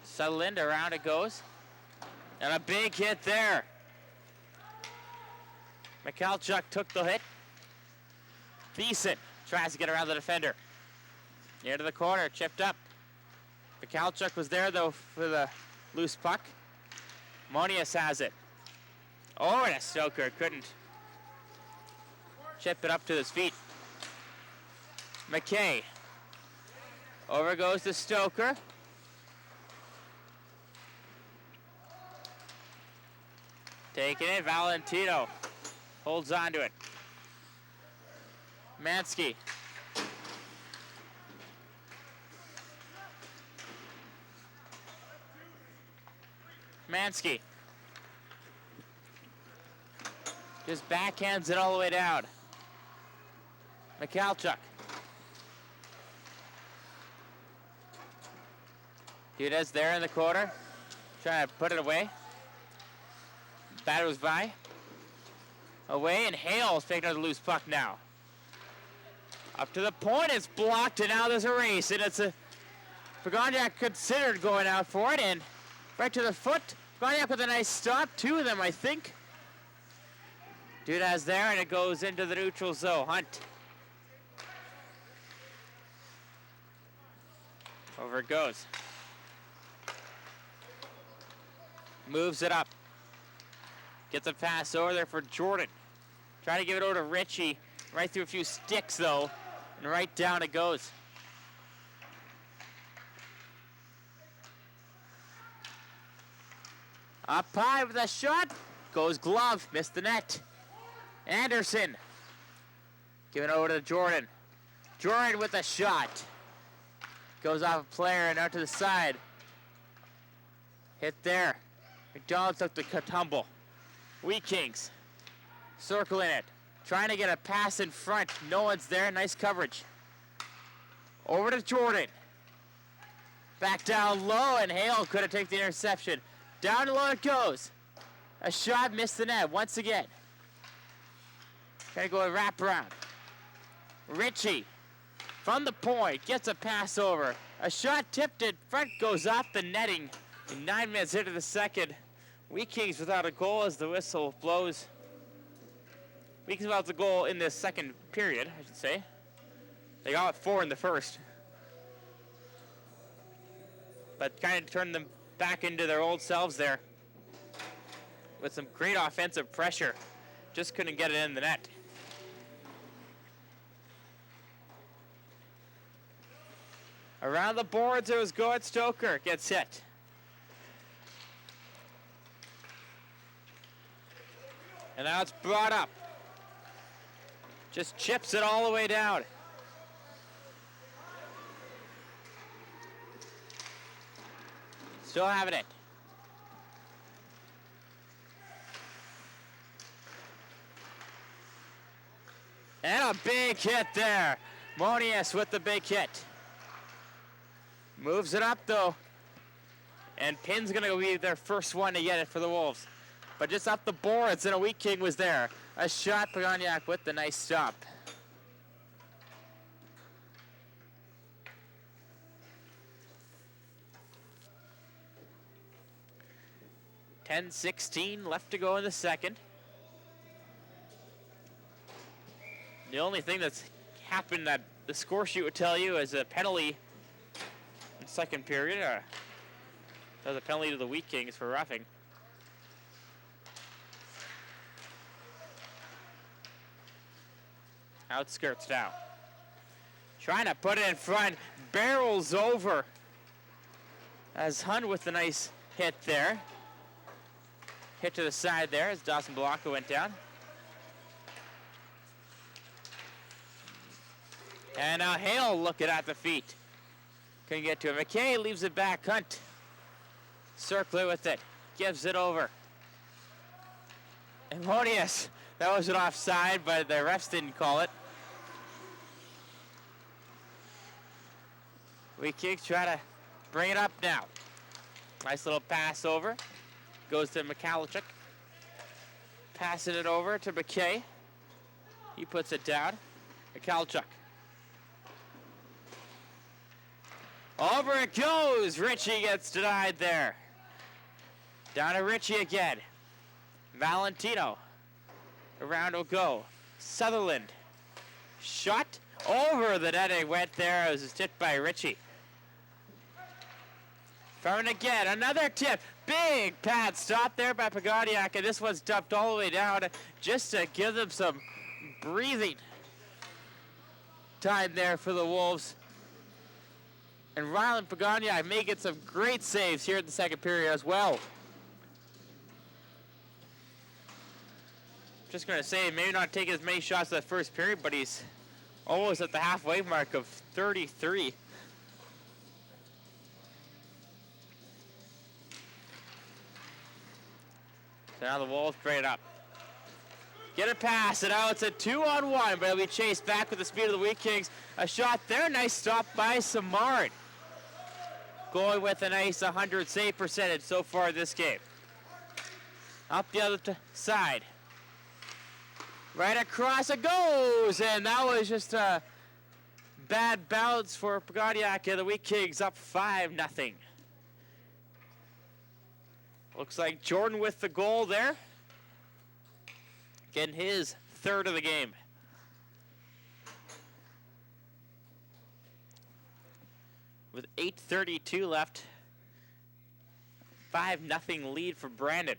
Sutherland, around it goes. And a big hit there. Mikhalchuk took the hit. Thiessen tries to get around the defender. Near to the corner, chipped up. Mikhalchuk was there though for the loose puck. Monius has it. Oh, and a Stoker couldn't chip it up to his feet. McKay. Over goes to Stoker. Taking it, Valentino holds on to it. Mansky. Mansky. Just backhands it all the way down. Mikhalchuk. Dudez there in the corner. Trying to put it away. Batters by. Away, and Hale's picking up the loose puck now. Up to the point, it's blocked, and now there's a race, and it's a Pagoniak considered going out for it, and right to the foot. Pagoniak with a nice stop, two of them, I think. Dudaz there, and it goes into the neutral zone. Hunt. Over it goes. Moves it up. Gets a pass over there for Jordan. Trying to give it over to Ritchie. Right through a few sticks, though. And right down it goes. Up high with a shot. Goes glove. Missed the net. Anderson. Giving it over to Jordan. Jordan with a shot. Goes off a player and out to the side. Hit there. McDonald took the tumble. Wheat Kings circling it, trying to get a pass in front. No one's there. Nice coverage. Over to Jordan. Back down low, and Hale could have taken the interception. Down low it goes. A shot missed the net once again. Trying to go a wraparound. Ritchie from the point gets a pass over. A shot tipped in front, goes off the netting. 9 minutes into the second. Wheat Kings without a goal as the whistle blows. Wheat Kings without the goal in this second period, I should say. They got 4 in the first. But kind of turned them back into their old selves there. With some great offensive pressure. Just couldn't get it in the net. Around the boards it was going. Stoker gets hit. And now it's brought up. Just chips it all the way down. Still having it. And a big hit there. Monius with the big hit. Moves it up though. And Pin's gonna be their first one to get it for the Wolves. But just up the boards, and a Wheat King was there. A shot, Pagoniak with the nice stop. 10-16 left to go in the second. The only thing that's happened that the score sheet would tell you is a penalty in second period. That was a penalty to the Wheat Kings for roughing. Outskirts now. Trying to put it in front. Barrels over. As Hunt with a nice hit there. Hit to the side there as Dawson Blanco went down. And now Hale looking at the feet. Couldn't get to it. McKay leaves it back. Hunt circling with it. Gives it over. Imodius. That was an offside, but the refs didn't call it. Wheat Kings try to bring it up now. Nice little pass over. Goes to Mikhalchuk. Passing it over to McKay. He puts it down. Mikhalchuk. Over it goes. Ritchie gets denied there. Down to Ritchie again. Valentino. Around will go. Sutherland. Shot over the net. It went there. It was tipped by Ritchie. From again. Another tip. Big pad stop there by Pagodiak. And this one's dumped all the way down just to give them some breathing time there for the Wolves. And Ryland Pagodiak making some great saves here in the second period as well. Just going to say, maybe not taking as many shots in the first period, but he's almost at the halfway mark of 33. So now the Wolves bring it up. Get a pass, and now it's a 2-on-1, but it'll be chased back with the speed of the Wheat Kings. A shot there, nice stop by Samard. Going with a nice 100 save percentage so far this game. Up the other side. Right across it goes, and that was just a bad bounce for Pagodiak and the Wheat Kings up 5-0. Looks like Jordan with the goal there. Getting his third of the game. With 8:32 left. 5-0 lead for Brandon.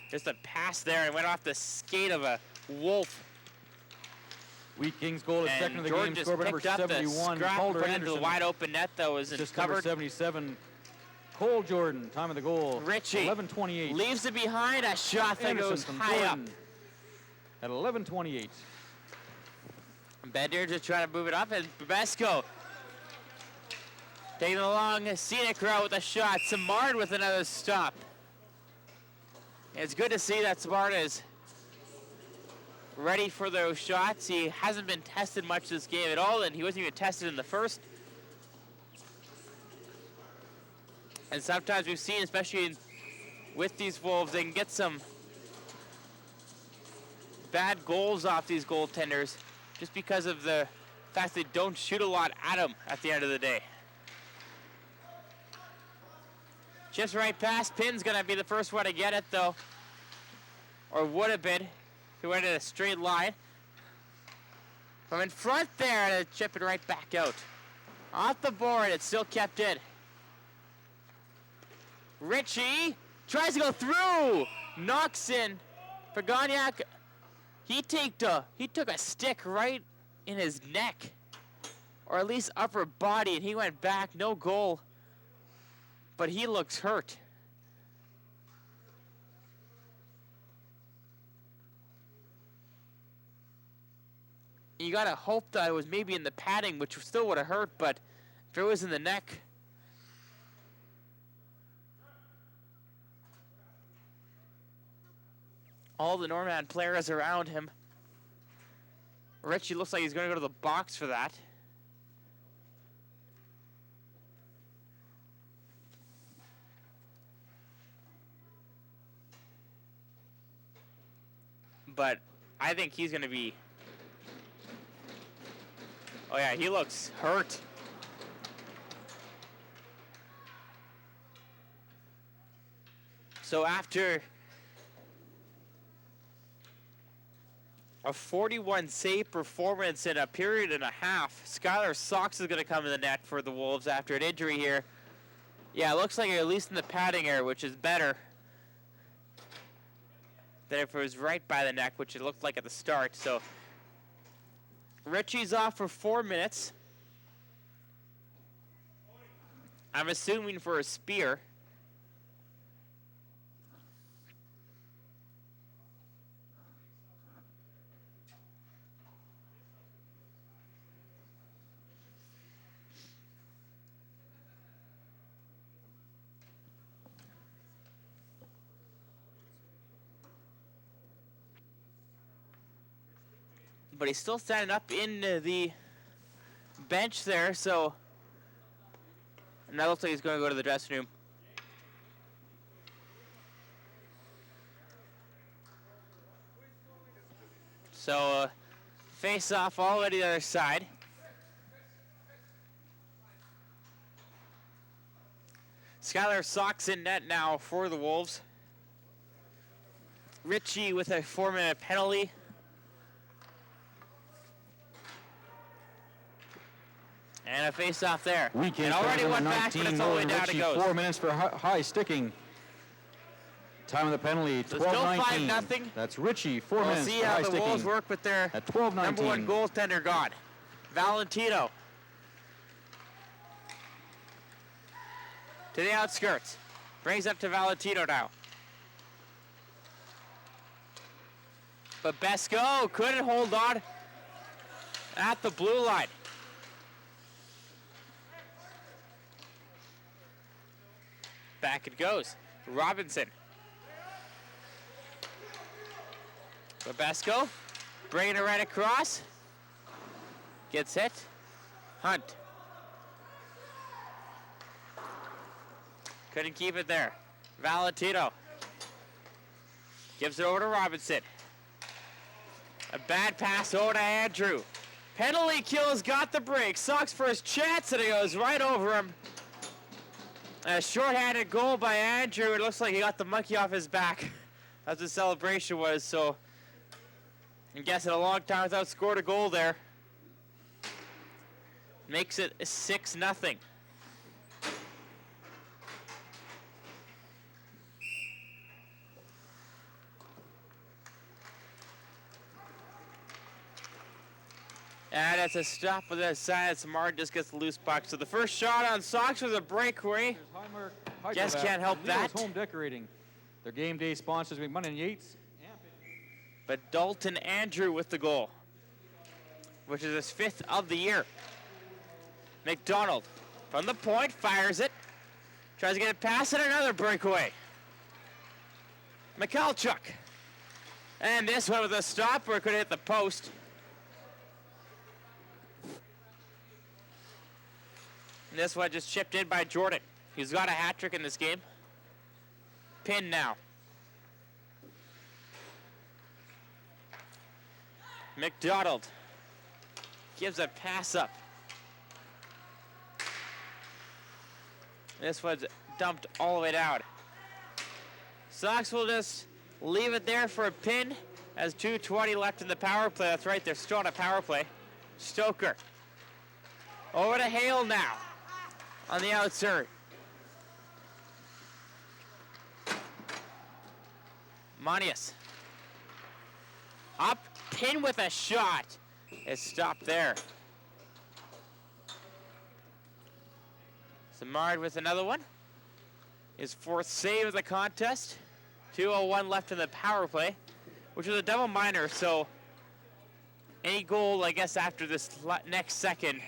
Just a pass there and went off the skate of a Wolf. Wheat Kings goal is second of the Jordan game, scored by number 71. Calder put into the wide open net that was just covered. Number 77. Cole Jordan, time of the goal. Richie 11:28. leaves it behind. A shot that goes high up. At 11:28. Bender just trying to move it up, and Babesco taking a long scenic route with a shot. Samard with another stop. It's good to see that Samard is ready for those shots. He hasn't been tested much this game at all, and he wasn't even tested in the first. And sometimes we've seen, especially with these Wolves, they can get some bad goals off these goaltenders just because of the fact they don't shoot a lot at them at the end of the day. Just right past. Pin's going to be the first one to get it, though. Or would have been. He went in a straight line. From in front there, to chip it right back out. Off the board, it's still kept in. Ritchie tries to go through. Knocks in. Pagodiak, he took a stick right in his neck. Or at least upper body, and he went back. No goal. But he looks hurt. You gotta hope that it was maybe in the padding, which still would have hurt, but if it was in the neck. All the Norman players around him. Richie looks like he's gonna go to the box for that. But I think he's going to be... Oh, yeah, he looks hurt. So after a 41 save performance in a period and a half, Skylar Sox is going to come in the net for the Wolves after an injury here. Yeah, it looks like at least in the padding area, which is better than if it was right by the neck, which it looked like at the start. So Richie's off for 4 minutes. I'm assuming for a spear. But he's still standing up in the bench there, so and that looks like he's going to go to the dressing room. So face off all the way to the other side. Skylar Sox in net now for the Wolves. Richie with a 4-minute penalty. And a face-off there. Weekend and already went back, but it's all the way down it goes. 4 minutes for high sticking. Time of the penalty, So 12-19. still 5-0. That's Richie, 4 We'll minutes see for how high the sticking. Wolves work with their At 12-19. number one goaltender gone. Valentino. To the outskirts. Brings up to Valentino now. But Besco couldn't hold on at the blue line. Back it goes. Robinson. Babesco bringing it right across. Gets hit. Hunt. Couldn't keep it there. Valentino gives it over to Robinson. A bad pass over to Andrew. Penalty kills, got the break. Sox first chance, and it goes right over him. A shorthanded goal by Andrew. It looks like he got the monkey off his back. That's what the celebration was, so I'm guessing a long time without scored a goal there. Makes it 6-0. And it's a stop with the side. Samar just gets the loose puck. So the first shot on Sox was a breakaway. Just can't help that. Home decorating. Their game day sponsors McMunn and Yates. But Dalton Andrew with the goal, which is his 5th of the year. McDonald from the point, fires it. Tries to get it past it, another breakaway. Mikhalchuk. And this one with a stop where it could hit the post. And this one just chipped in by Jordan. He's got a hat trick in this game. Pin now. McDonald gives a pass up. This one's dumped all the way down. Sox will just leave it there for a pin as 2:20 left in the power play. That's right, they're still on a power play. Stoker. Over to Hale now on the outside. Manius. Up, pin with a shot. It's stopped there. Samard with another one. His 4th save of the contest. 2:01 left in the power play, which was a double minor, so any goal, I guess, after this next second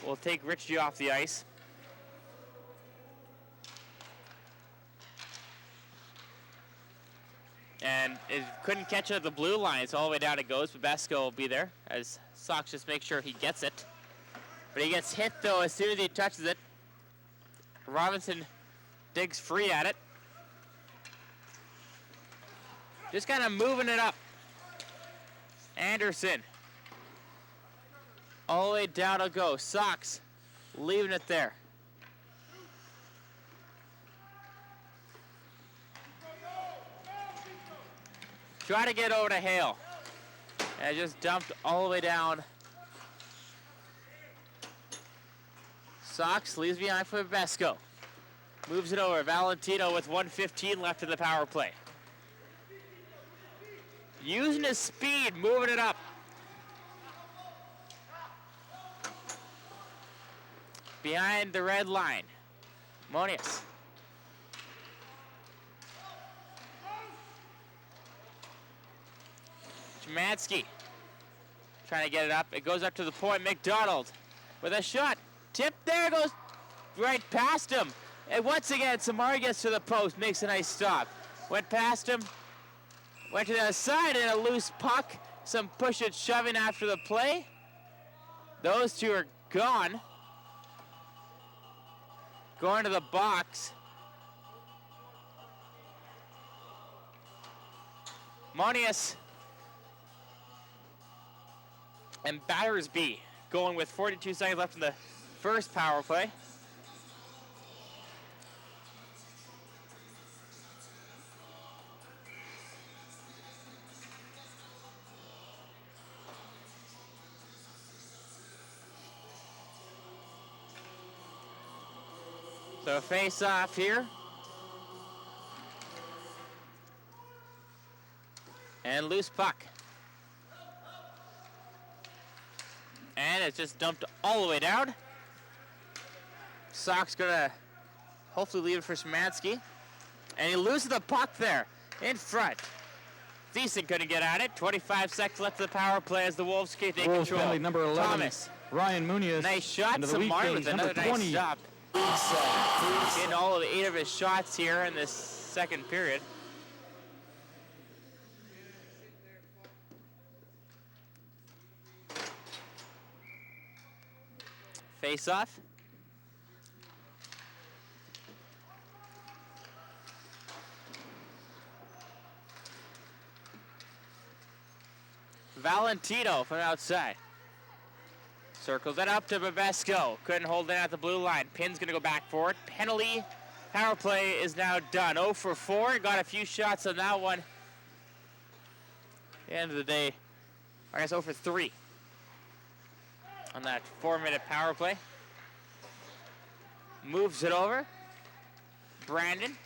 will take Richie off the ice. And it couldn't catch it at the blue line. It's all the way down it goes. Babesco will be there as Sox just make sure he gets it. But he gets hit, though, as soon as he touches it. Robinson digs free at it. Just kind of moving it up. Anderson. All the way down it'll go. Sox leaving it there. Try to get over to Hale. And just dumped all the way down. Sox leaves behind for Vesco. Moves it over. Valentino with 1:15 left in the power play. Using his speed, moving it up. Behind the red line. Monius. Chemansky trying to get it up. It goes up to the point. McDonald with a shot. Tip there, goes right past him. And once again, Samari gets to the post, makes a nice stop. Went past him, went to the other side, and a loose puck. Some push it, shoving after the play. Those two are gone. Going to the box. Monius and Battersby going with 42 seconds left in the first power play. So face off here. And loose puck. And it's just dumped all the way down. Sox gonna hopefully leave it for Szymanski. And he loses the puck there in front. Thiessen couldn't get at it. 25 seconds left of the power play as the Wolves take Wolves control. penalty number 11. Thomas. Ryan Munoz. Nice shot. Into the weak Samar days, with number another 20. nice stop. Getting all of 8 of his shots here in this second period. Face off. Valentino from outside. Circles it up to Babesco. Couldn't hold it at the blue line. Pin's going to go back for it. Penalty. Power play is now done. 0 for 4. Got a few shots on that one. At the end of the day, I guess 0 for 3 on that 4-minute power play. Moves it over. Brandon.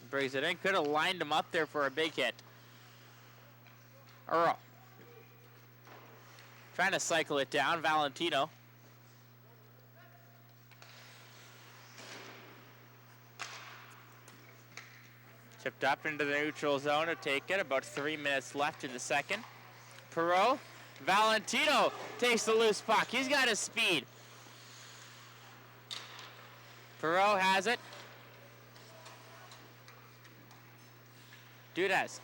Brings it in. Could have lined him up there for a big hit. Earl. Trying to cycle it down. Valentino. Chipped up into the neutral zone to take it. About 3 minutes left in the second. Perreault. Valentino takes the loose puck. He's got his speed. Perreault has it. Dudas.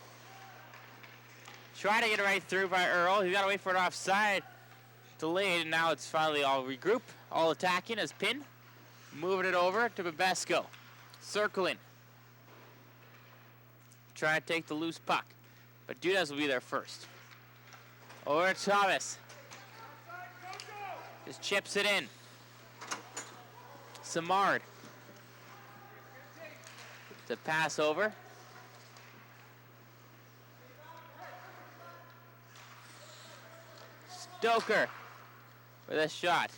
Try to get it right through by Earl. He's got to wait for it offside. Delayed, and now it's finally all regroup. All attacking as Pin. Moving it over to Babesco. Circling. Trying to take the loose puck. But Dudas will be there first. Over to Thomas. Just chips it in. Samard. To pass over. Stoker with a shot.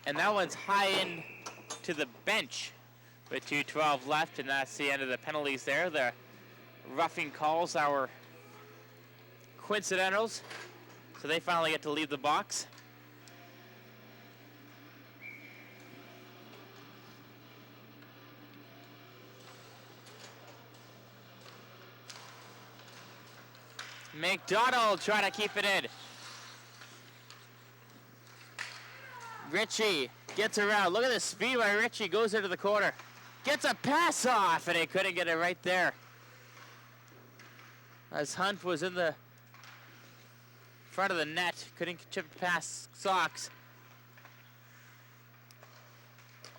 And that one's high in to the bench with 2:12 left, and that's the end of the penalties there. The roughing calls our coincidentals, so they finally get to leave the box. McDonald trying to keep it in. Ritchie gets around. Look at the speed by Ritchie. Goes into the corner. Gets a pass off, and he couldn't get it right there. As Hunt was in the front of the net. Couldn't chip past Sox.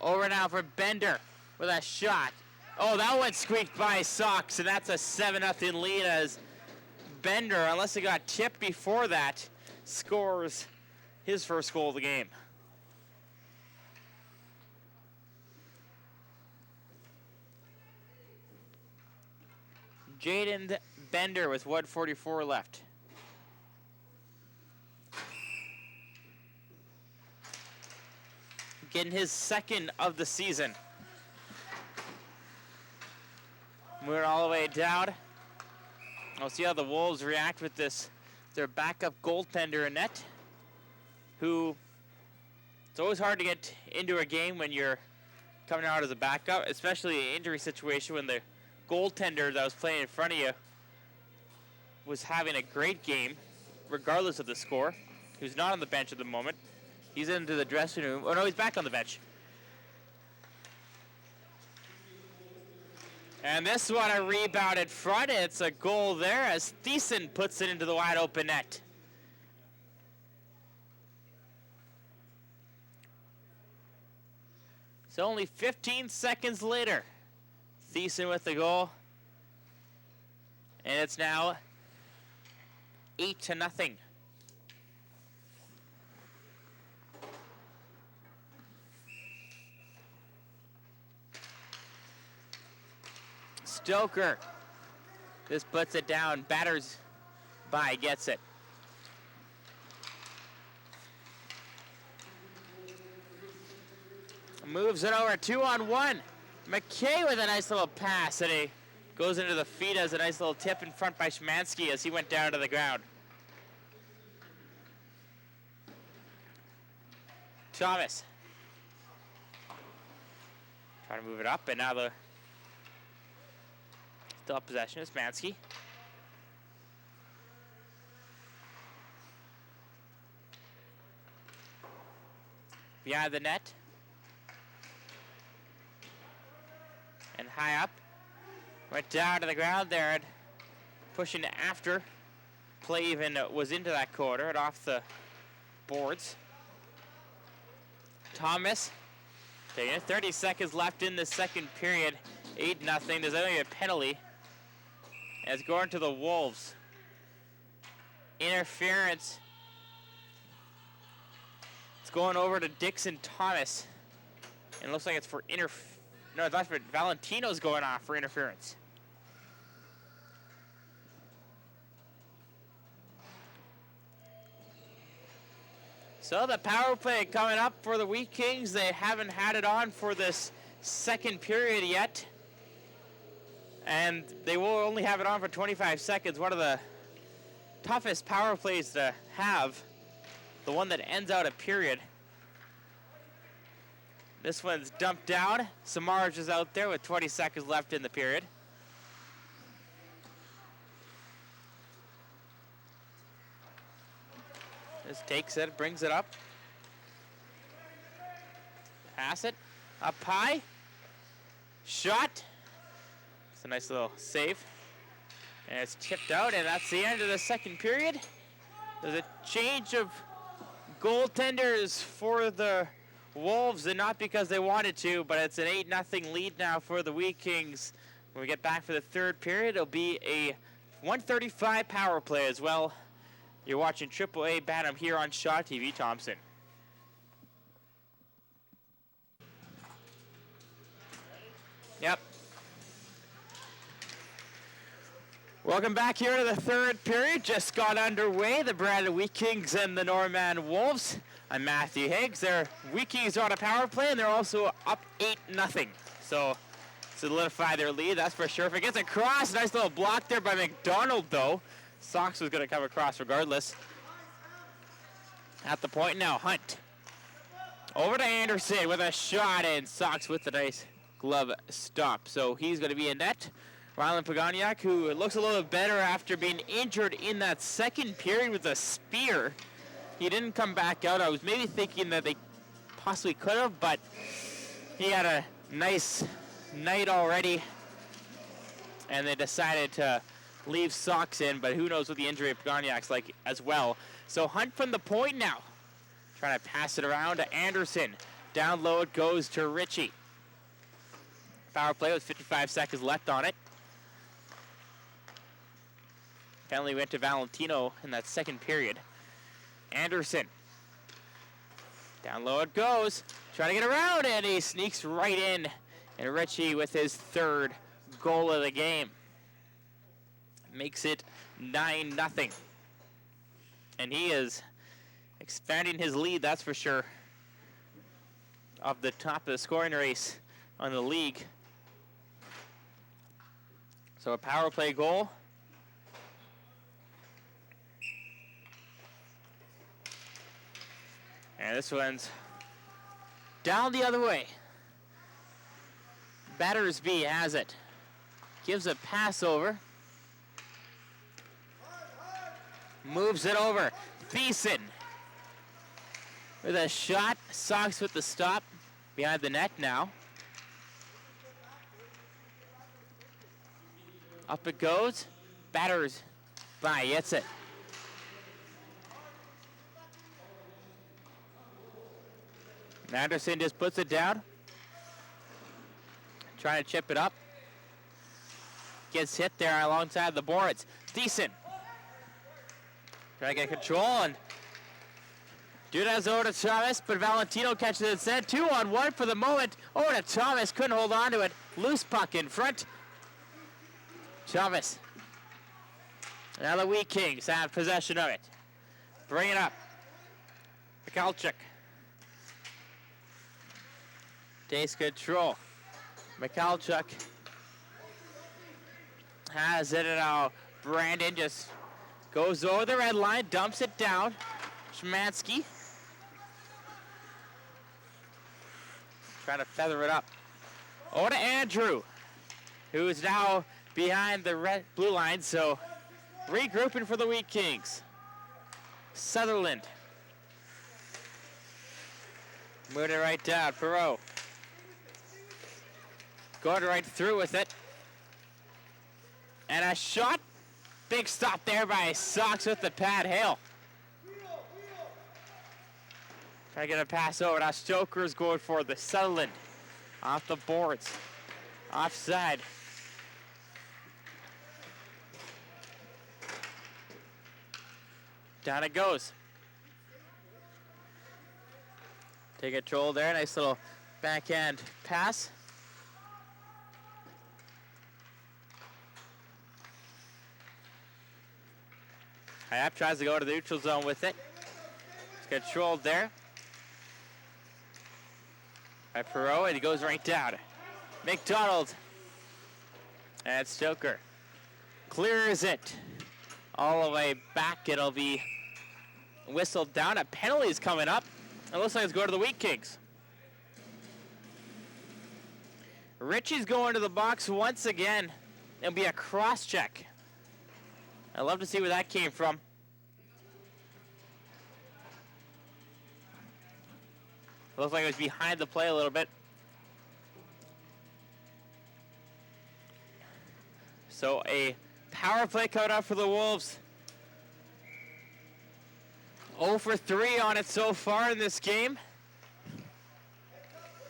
Over now for Bender with a shot. Oh, that one squeaked by Sox, and that's a 7-0 lead as Bender, unless he got tipped before that, scores his first goal of the game. Jaden Bender with 1:44 left. Getting his second of the season. Moving all the way down. We'll see how the Wolves react with this. Their backup goaltender, Annette, who it's always hard to get into a game when you're coming out as a backup, especially an injury situation when the goaltender that was playing in front of you was having a great game, regardless of the score. He's not on the bench at the moment. He's into the dressing room. Oh, no, he's back on the bench. And this one, a rebound in front. It's a goal there as Thiessen puts it into the wide open net. So only 15 seconds later, Thiessen with the goal. And it's now 8-0. Stoker. This puts it down. Batters by, gets it. Moves it over 2-on-1. McKay with a nice little pass, and he goes into the feet as a nice little tip in front by Szymanski as he went down to the ground. Thomas. Trying to move it up, and now the still up possession is Szymanski. Behind the net. And high up. Went down to the ground there and pushing after. Play even was into that corner and off the boards. Thomas. Taking it. 30 seconds left in the second period. 8-0. There's only a penalty. And it's going to the Wolves. Interference. It's going over to Dixon Thomas. And it looks like it's for No, that's for Valentino's going off for interference. So the power play coming up for the Wheat Kings. They haven't had it on for this second period yet. And they will only have it on for 25 seconds. One of the toughest power plays to have. The one that ends out a period. This one's dumped down. Samaraj is out there with 20 seconds left in the period. This takes it, brings it up. Pass it. Up high. Shot. It's a nice little save. And it's tipped out, and that's the end of the second period. There's a change of goaltenders for the Wolves, and not because they wanted to, but it's an 8-0 lead now for the Wheat Kings. When we get back for the third period, it'll be a 1:35 power play as well. You're watching AAA Bantam here on Shaw TV. Thompson. Yep. Welcome back here to the third period. Just got underway. The Brandon Wheat Kings and the Norman Wolves. I'm Matthew Higgs. Their Wheat Kings are on a power play, and they're also up 8-0. So solidify their lead, that's for sure. If it gets across, nice little block there by McDonald, though. Sox was going to come across regardless. At the point now, Hunt. Over to Anderson with a shot, and Sox with a nice glove stop. So he's going to be in net. Rylan Pagoniak, who looks a little better after being injured in that second period with a spear. He didn't come back out. I was maybe thinking that they possibly could have, but he had a nice night already, and they decided to leave Sox in, but who knows what the injury of Pagoniak's like as well. So Hunt from the point now. Trying to pass it around to Anderson. Down low it goes to Ritchie. Power play with 55 seconds left on it. Penalty went to Valentino in that second period. Anderson. Down low it goes. Trying to get around, and he sneaks right in. And Ritchie with his third goal of the game. makes it 9-0. And he is expanding his lead, that's for sure, of the top of the scoring race on the league. So a power play goal. And this one's down the other way. Battersby has it. Gives a pass over. Moves it over. Thiessen with a shot. Sox with the stop behind the net now. Up it goes. Battersby hits it. Anderson just puts it down. Trying to chip it up. Gets hit there alongside the boards. Thiessen. Trying to get control and Dudas over to Thomas, but Valentino catches it instead. 2-on-1 for the moment. Over to Thomas, couldn't hold on to it. Loose puck in front. Thomas. Now the Wheat Kings have possession of it. Bring it up. Michalchuk. Takes control. Michalchuk has it now. Brandon just goes over the red line, dumps it down. Szymanski trying to feather it up. Over to Andrew, who is now behind the blue line, so regrouping for the Wheat Kings. Sutherland. Moving it right down. Perreault. Going right through with it. And a shot. Big stop there by Sox with the pad. Hale. Trying to get a pass over. Now Stoker's going for the Sutherland. Off the boards. Offside. Down it goes. Take control there. Nice little backhand pass. Hayap tries to go to the neutral zone with it. It's controlled there by Perreault, and he goes right down. McDonald and Stoker clears it all the way back. It'll be whistled down. A penalty is coming up. It looks like it's going to the Wheat Kings. Ritchie's going to the box once again. It'll be a cross check. I'd love to see where that came from. Looks like it was behind the play a little bit. So a power play coming up for the Wolves. 0 for 3 on it so far in this game.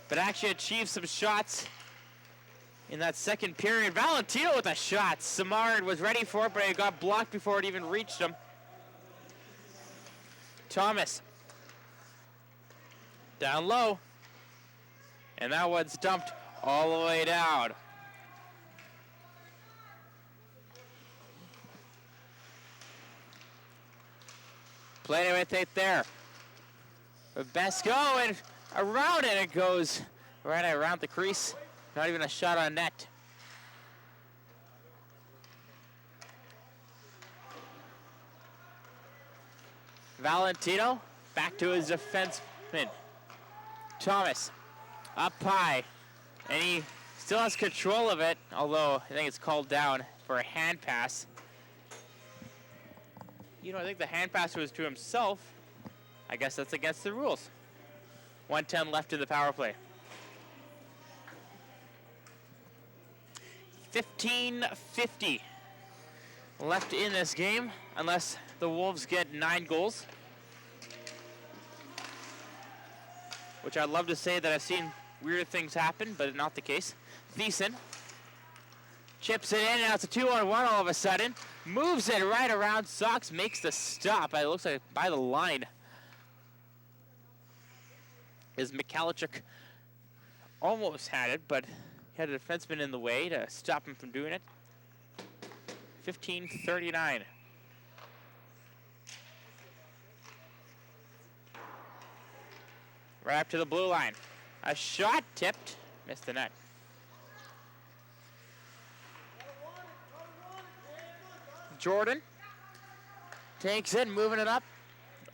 But actually achieved some shots in that second period. Valentino with a shot. Samard was ready for it, but it got blocked before it even reached him. Thomas. Down low. And that one's dumped all the way down. Playing it with it there. Besco, and around it goes. Right around the crease. Not even a shot on net. Valentino back to his defenseman. Thomas up high, and he still has control of it, although I think it's called down for a hand pass. You know, I think the hand pass was to himself. I guess that's against the rules. 1:10 left in the power play. 15:50 left in this game, unless the Wolves get 9 goals. Which I'd love to say that I've seen weird things happen, but not the case. Thiessen chips it in, and now it's a 2-on-1 all of a sudden. Moves it right around. Sox makes the stop. It looks like by the line. Is Michalchuk almost had it, but he had a defenseman in the way to stop him from doing it. 15:39. Right up to the blue line. A shot tipped, missed the net. Jordan takes it, moving it up.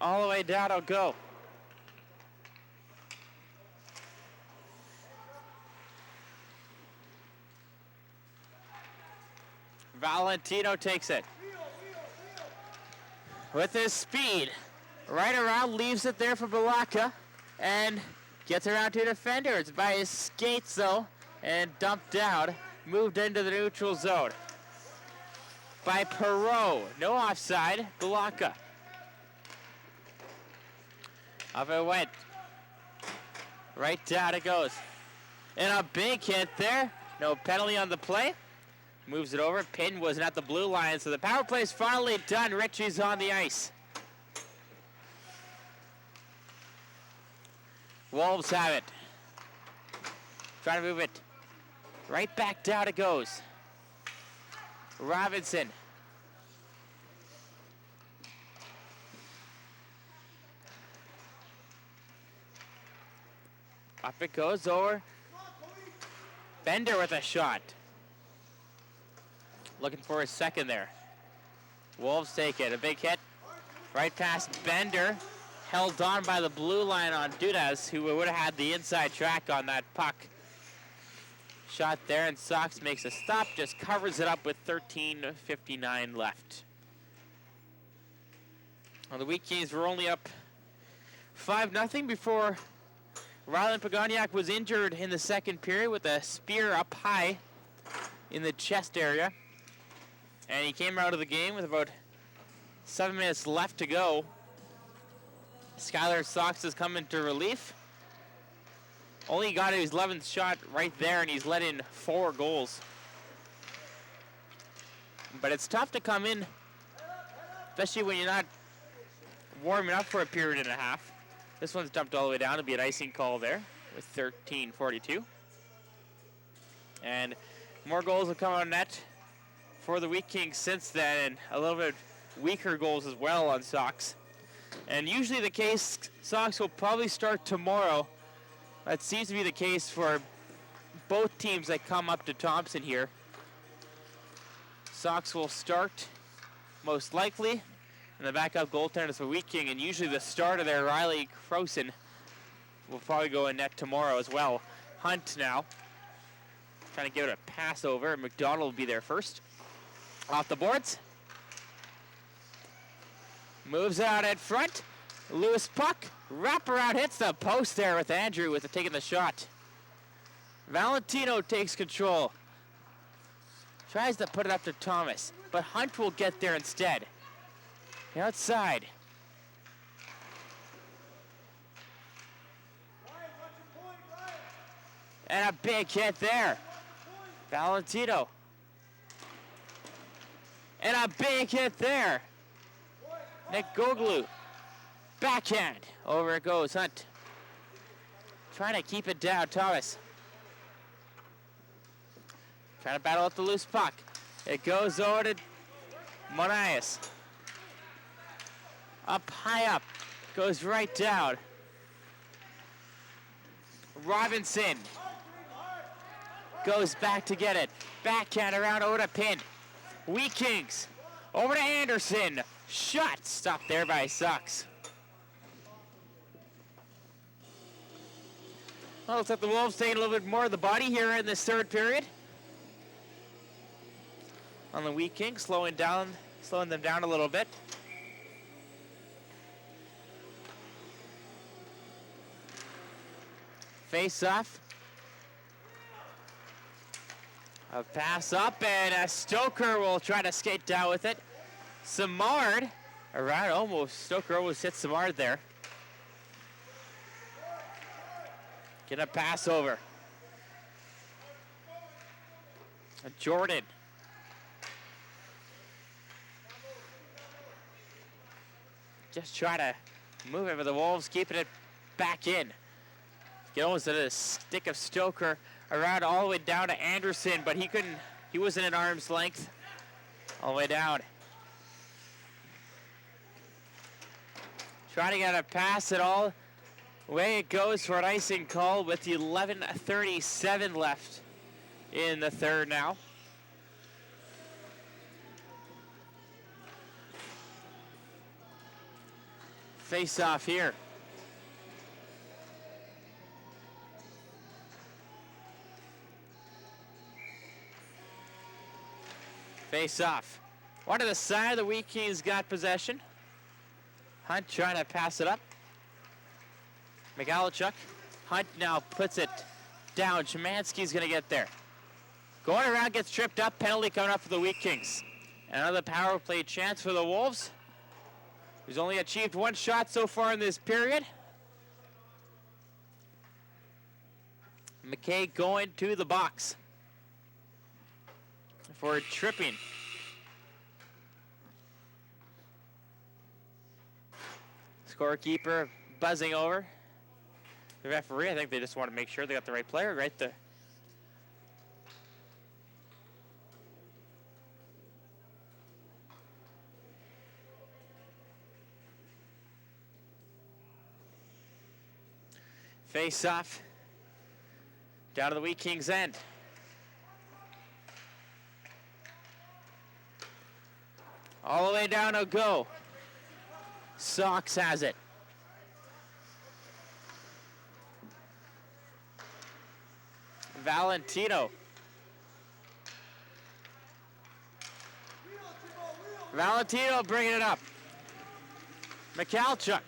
All the way down it'll go. Valentino takes it. With his speed, right around, leaves it there for Balaka, and gets around to defenders by his skates though, and dumped down, moved into the neutral zone. By Perot, no offside, Balaka. Up it went. Right down it goes. And a big hit there. No penalty on the play. Moves it over. Pin wasn't at the blue line, so the power play is finally done. Ritchie's on the ice. Wolves have it. Trying to move it. Right back down it goes. Robinson. Up it goes over. Bender with a shot. Looking for a second there. Wolves take it. A big hit. Right past Bender. Held on by the blue line on Dudas, who would have had the inside track on that puck. Shot there, and Sox makes a stop. Just covers it up with 13:59 left. Well, the Wheat Kings were only up 5-0 before Rylan Pagoniak was injured in the second period with a spear up high in the chest area. And he came out of the game with about 7 minutes left to go. Skylar Sox has come into relief. Only got his 11th shot right there, and he's let in 4 goals. But it's tough to come in, especially when you're not warming up for a period and a half. This one's dumped all the way down. It'll be an icing call there with 13:42. And more goals will come on net for the Wheat Kings since then, and a little bit weaker goals as well on Sox. And usually the case, Sox will probably start tomorrow. That seems to be the case for both teams that come up to Thompson here. Sox will start most likely, and the backup goaltender is for Wheat King, and usually the starter there, Riley Croson, will probably go in net tomorrow as well. Hunt now, trying to give it a pass over. McDonald will be there first. Off the boards. Moves out in front. Loose puck. Wraparound hits the post there with Andrew with taking the shot. Valentino takes control. Tries to put it up to Thomas, but Hunt will get there instead. Outside. And a big hit there. Valentino. And a big hit there. Nick Goglu. Backhand. Over it goes. Hunt. Trying to keep it down. Thomas. Trying to battle with the loose puck. It goes over to Monias. Up high up. Goes right down. Robinson. Goes back to get it. Backhand around over to Pin. Wheat Kings. Over to Anderson. Shot. Stopped there by Sox. Well, looks like the Wolves taking a little bit more of the body here in this third period. On the Wheat Kings, slowing them down a little bit. Face off. A pass up, and Stoker will try to skate down with it. Samard around almost. Stoker almost hit Samard there. Get a pass over. Jordan. Just try to move it, but the Wolves keeping it back in. Get almost at a stick of Stoker around all the way down to Anderson, but he wasn't at arm's length. All the way down. Trying to get a pass it all. Away it goes for an icing call with 11:37 left in the third now. Face off here. Face off. One to the side, the Wheat Kings got possession. Hunt trying to pass it up. Migalchuk. Hunt now puts it down. Chemansky's going to get there. Going around, gets tripped up. Penalty coming up for the Wheat Kings. Another power play chance for the Wolves, who's only achieved one shot so far in this period. McKay going to the box for tripping. Scorekeeper buzzing over. The referee, I think they just want to make sure they got the right player right there. Face off. Down to the Wheat Kings end. All the way down, a go. Sox has it. Valentino. Valentino bringing it up. Mikalchuk.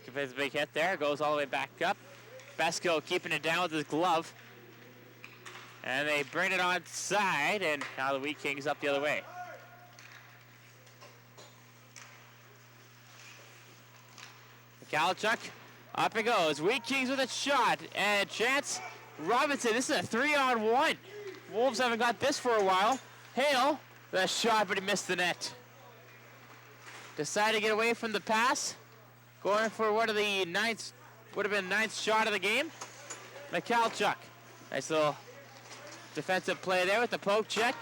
Gives a big hit there, goes all the way back up. Besko keeping it down with his glove. And they bring it on side, and now the Wheat Kings up the other way. Mikalchuk, up it goes. Wheat Kings with a shot, and chance. Robinson, this is a 3-on-1. Wolves haven't got this for a while. Hale, the shot, but he missed the net. Decided to get away from the pass. Going for one of the ninth, would have been ninth shot of the game. Mikalchuk. Nice little defensive play there with the poke check.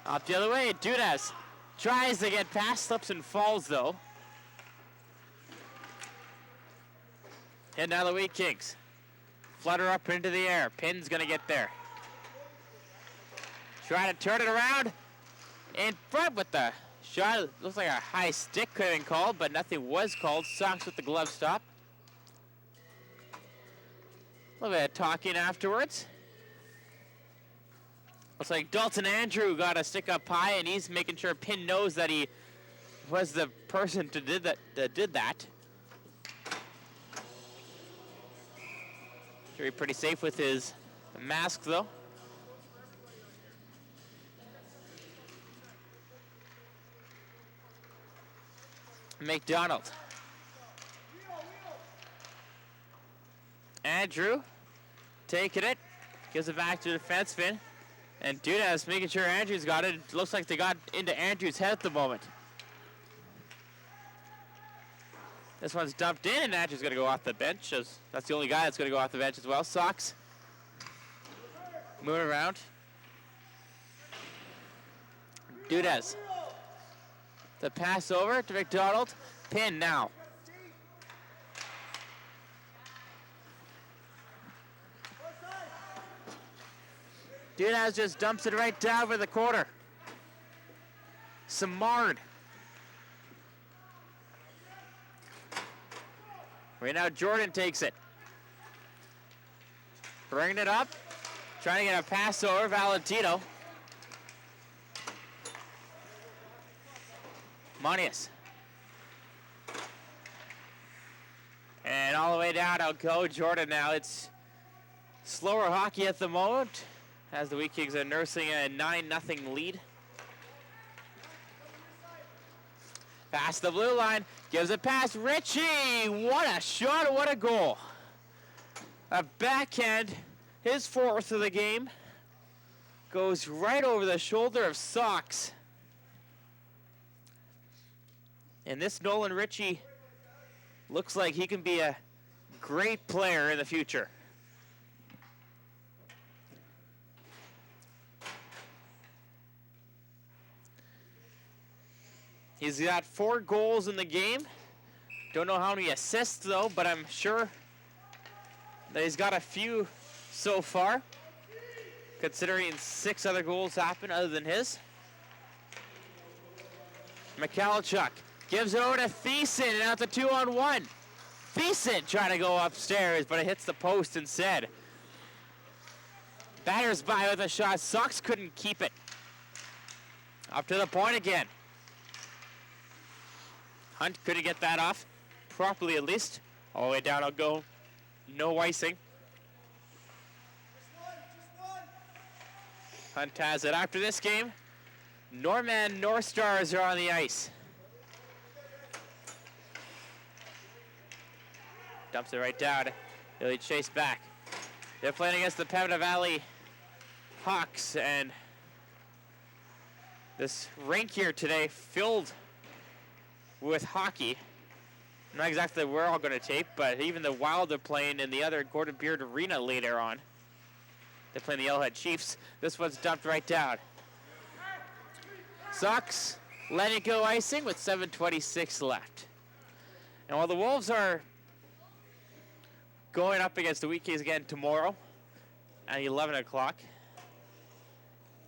Up the other way, Dudas tries to get past, slips and falls though. And now the Wheat Kings. Flutter up into the air. Pin's gonna get there. Trying to turn it around. In front with the shot. It looks like a high stick could have been called, but nothing was called. Sox with the glove stop. A little bit of talking afterwards. Looks like Dalton Andrew got a stick up high, and he's making sure Pin knows that he was the person to did that. Should be pretty safe with his mask, though. McDonald. Andrew taking it, gives it back to the defenseman. And Dudas making sure Andrew's got it. It looks like they got into Andrew's head at the moment. This one's dumped in, and Andrew's going to go off the bench. That's the only guy that's going to go off the bench as well. Sox moving around. Dudas. The pass over to McDonald. Pin now. Dudas just dumps it right down for the corner. Samard. Right now Jordan takes it. Bringing it up. Trying to get a pass over. Valentino. Monius. And all the way down, I'll go Jordan now. It's slower hockey at the moment as the Wheat Kings are nursing a 9-0 lead. Past the blue line, gives it past Ritchie. What a shot, what a goal. A backhand, his fourth of the game, goes right over the shoulder of Sox. And this Nolan Ritchie looks like he can be a great player in the future. He's got 4 goals in the game. Don't know how many assists though, but I'm sure that he's got a few so far, considering 6 other goals happen other than his. Michalchuk gives it over to Thiessen, and out the 2-on-1. Thiessen trying to go upstairs, but it hits the post instead. Batters by with a shot. Sox couldn't keep it. Up to the point again. Hunt couldn't get that off properly, at least. All the way down I'll go. No icing. Hunt has it. After this game, Norman North Stars are on the ice. Dumps it right down. They'll chase back. They're playing against the Pembina Valley Hawks, and this rink here today filled with hockey. Not exactly where we're all going to tape, but even the Wild are playing in the other Gordon Beard Arena later on. They're playing the Yellowhead Chiefs. This one's dumped right down. Sox letting go icing with 7:26 left. And while the Wolves are going up against the Wheatkeys again tomorrow at 11 o'clock,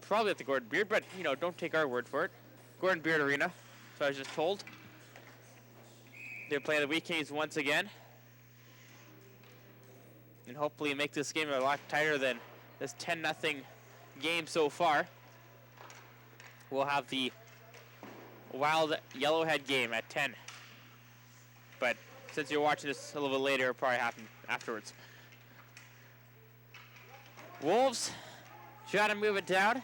probably at the Gordon Beard, but you know, don't take our word for it. Gordon Beard Arena, so I was just told. They're playing the Wheatkeys once again, and hopefully make this game a lot tighter than this 10-0 game so far. We'll have the Wild Yellowhead game at 10. But since you're watching this a little bit later, it'll probably happen afterwards. Wolves trying to move it down.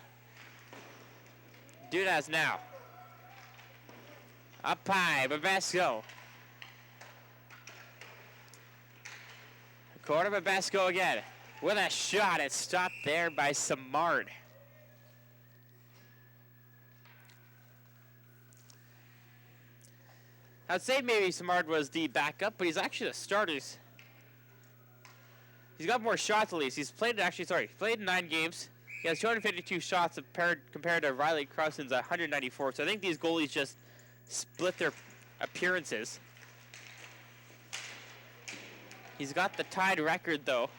Dudas now. Up high, Babesco. Corner Babesco again. With a shot, it's stopped there by Samard. I'd say maybe Samard was the backup, but he's actually the starter. He's got more shots at least. He's played played 9 games. He has 252 shots compared to Riley Crossan's 194. So I think these goalies just split their appearances. He's got the tied record though.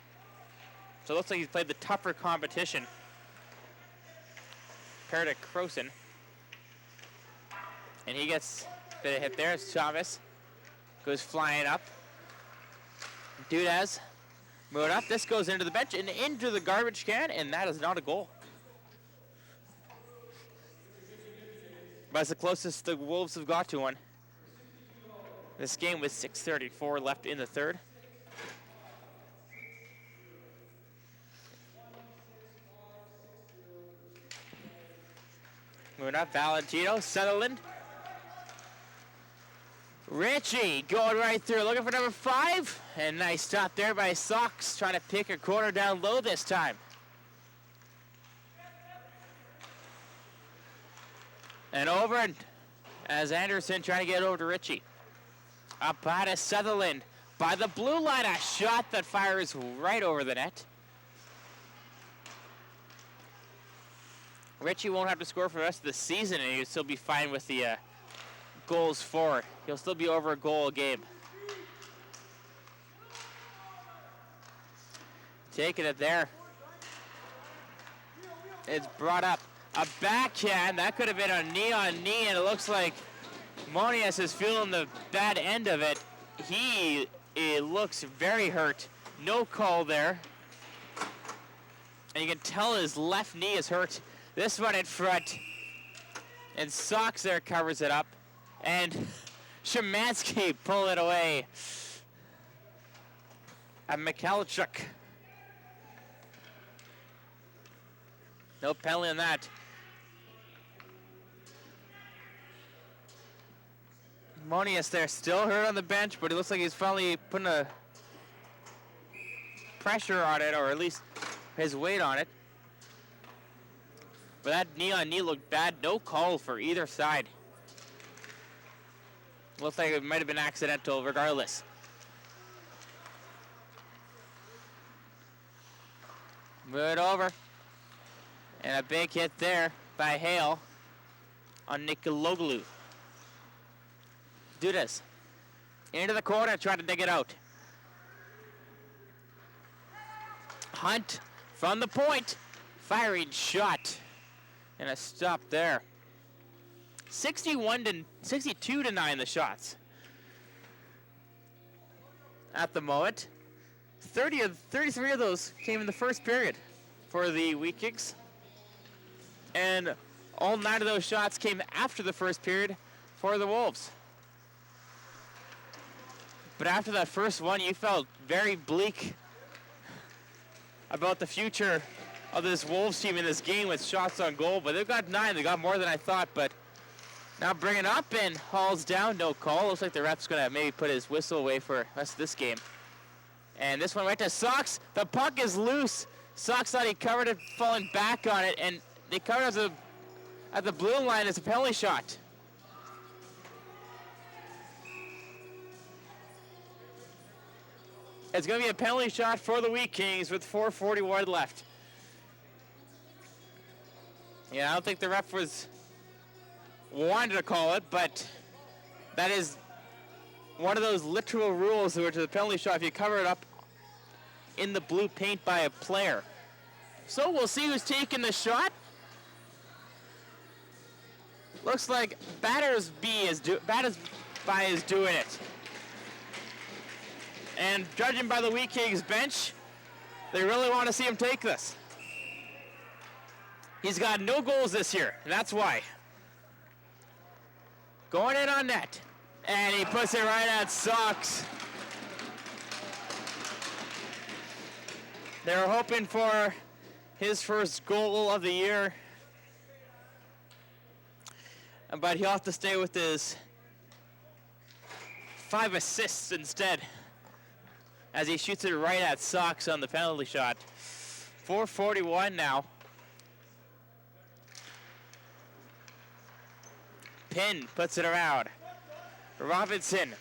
So it looks like he's played the tougher competition compared to Crossan. And he gets a bit of hit there. It's Thomas. Goes flying up. Dudas. Moving up. This goes into the bench and into the garbage can, and that is not a goal. But it's the closest the Wolves have got to one. This game with 6:34 left in the third. Moving up, Valentino, Sutherland. Richie going right through, looking for number 5. And nice stop there by Sox, trying to pick a corner down low this time. And over as Anderson trying to get over to Richie. Up by to Sutherland. By the blue line, a shot that fires right over the net. Richie won't have to score for the rest of the season, and he'll still be fine with the goals for. He'll still be over a goal a game. Taking it there. It's brought up. A backhand. That could have been a knee-on-knee, and it looks like Monias is feeling the bad end of it. He looks very hurt. No call there. And you can tell his left knee is hurt. This one in front. And Sox there covers it up. And Szymanski pull it away. And Michalchuk. No penalty on that. Monias there still hurt on the bench, but it looks like he's finally putting a pressure on it, or at least his weight on it. But that knee-on-knee looked bad. No call for either side. Looks like it might have been accidental regardless. Move it over. And a big hit there by Hale on Nikologlu. Dudas into the corner, trying to dig it out. Hunt from the point, firing shot, and a stop there. 62 to 9 the shots at the moment. 33 of those came in the first period for the Wheat Kings, and all 9 of those shots came after the first period for the Wolves. But after that first one, you felt very bleak about the future of this Wolves team in this game with shots on goal. But they've got 9. They got more than I thought. But now bring it up and hauls down. No call. Looks like the ref's going to maybe put his whistle away for the rest of this game. And this one right to Sox. The puck is loose. Sox thought he covered it, falling back on it. And they covered it at the blue line as a penalty shot. It's going to be a penalty shot for the Wheat Kings with 4:41 left. Yeah, I don't think the ref wanted to call it, but that is one of those literal rules that were to the penalty shot if you cover it up in the blue paint by a player. So we'll see who's taking the shot. Looks like Battersby is doing it. And judging by the Wheat Kings bench, they really want to see him take this. He's got no goals this year, and that's why. Going in on net, and he puts it right at Sox. They were hoping for his first goal of the year, but he'll have to stay with his 5 assists instead, as he shoots it right at Sox on the penalty shot. 4:41 now. Pin puts it around. Robinson.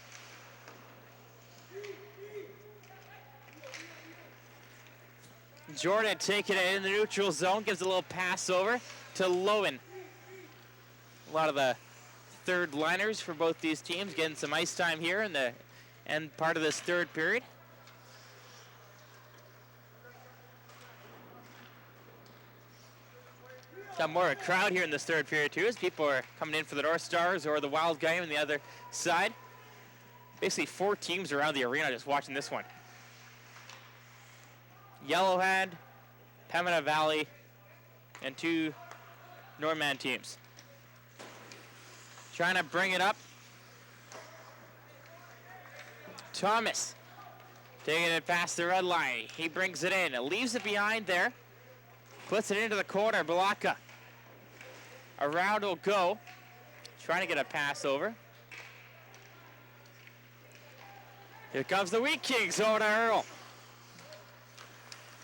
Jordan taking it in the neutral zone, gives a little pass over to Lowen. A lot of the third liners for both these teams getting some ice time here in the end part of this third period. Got more of a crowd here in this third period too, as people are coming in for the North Stars or the Wild game on the other side. Basically 4 teams around the arena just watching this one. Yellowhead, Pembina Valley, and 2 Norman teams. Trying to bring it up. Thomas taking it past the red line. He brings it in. It leaves it behind there. Puts it into the corner. Balaka. Around will go. Trying to get a pass over. Here comes the Wheat Kings over to Earl.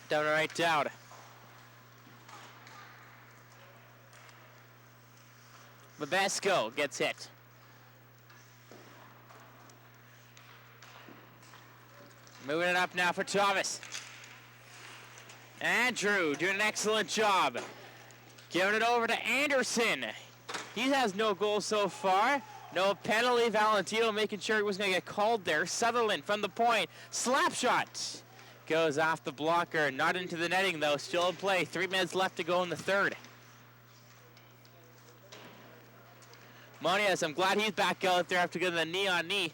Down right down. Babesco gets hit. Moving it up now for Thomas. Andrew doing an excellent job. Giving it over to Anderson. He has no goals so far. No penalty. Valentino making sure he wasn't going to get called there. Sutherland from the point. Slap shot. Goes off the blocker. Not into the netting though. Still in play. 3 minutes left to go in the third. Monias, I'm glad he's back out there after getting the knee-on-knee.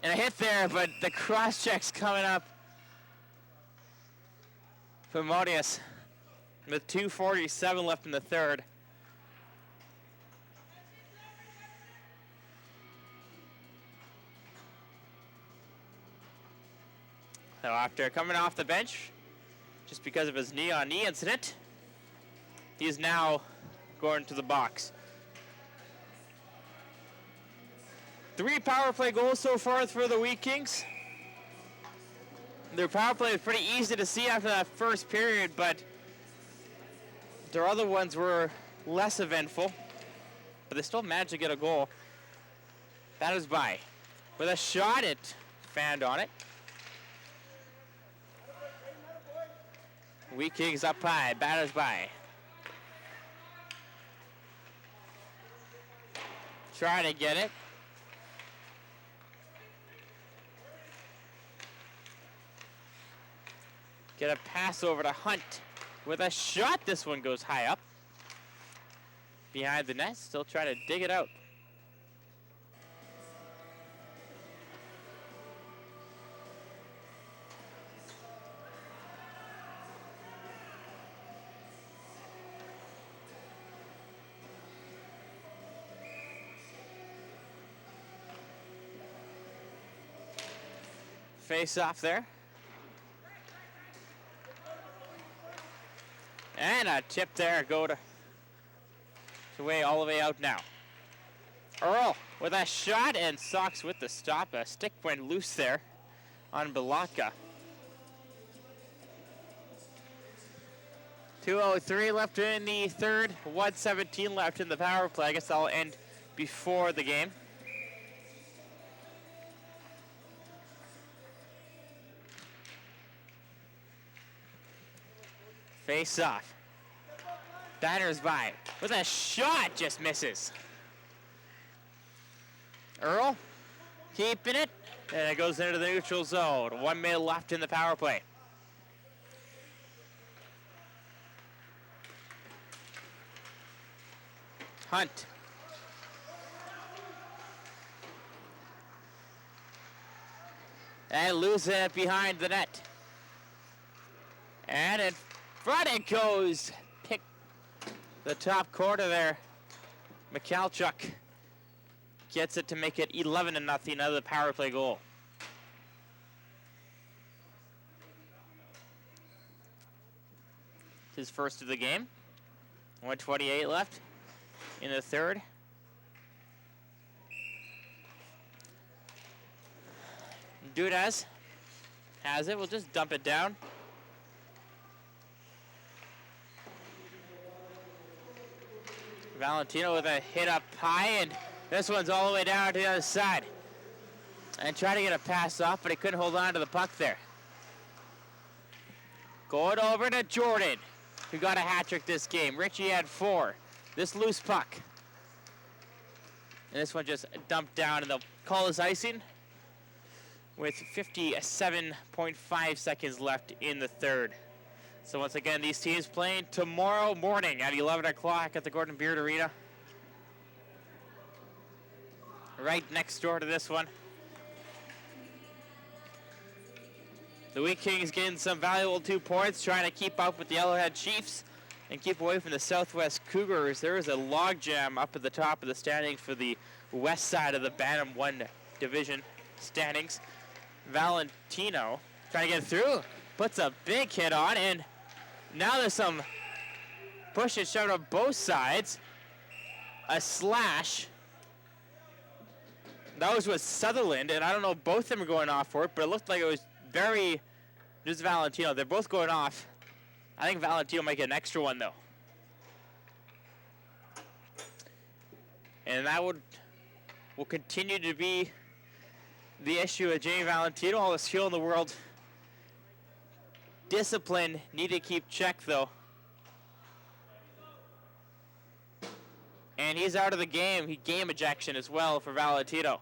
And a hit there, but the cross-check's coming up for Monias with 2:47 left in the third. So after coming off the bench, just because of his knee-on-knee incident, he's now going to the box. 3 power play goals so far for the Wheat Kings. Their power play is pretty easy to see after that first period, but their other ones were less eventful. But they still managed to get a goal. That is by. With a shot, it fanned on it. Wheat Kings up high, batters by. try to get it. Get a pass over to Hunt with a shot. This one goes high up. Behind the net, still trying to dig it out. Face off there. And a tip there, go to way all the way out now. Earl with a shot and Sox with the stop. A stick went loose there on Belaka. 2:03 left in the third, 1:17 left in the power play. I guess that'll end before the game. Face off. Diners by with a shot, just misses. Earl keeping it, and it goes into the neutral zone. 1 minute left in the power play. Hunt. And losing it behind the net. And in front it goes. Pick the top corner there. Mikhalchuk gets it to make it 11-0 out of the power play goal. His first of the game. 1:28 left in the third. Dudas has it. We'll just dump it down. Valentino with a hit up high, and this one's all the way down to the other side. And try to get a pass off, but he couldn't hold on to the puck there. Going over to Jordan, who got a hat trick this game. Richie had 4. This loose puck. And this one just dumped down, and they'll call this icing with 57.5 seconds left in the third. So once again, these teams playing tomorrow morning at 11 o'clock at the Gordon Beard Arena. Right next door to this one. The Wheat Kings getting some valuable 2 points, trying to keep up with the Yellowhead Chiefs and keep away from the Southwest Cougars. There is a logjam up at the top of the standings for the west side of the Bantam 1 division standings. Valentino trying to get through, puts a big hit on, and now there's some push and shove on both sides. A slash. That was with Sutherland, and I don't know if both of them are going off for it, but it looked like it was just Valentino. They're both going off. I think Valentino might get an extra one, though. And that will continue to be the issue with Jamie Valentino. All the skill in the world. Discipline, need to keep check, though. And he's out of the game. Game ejection as well for Valentino.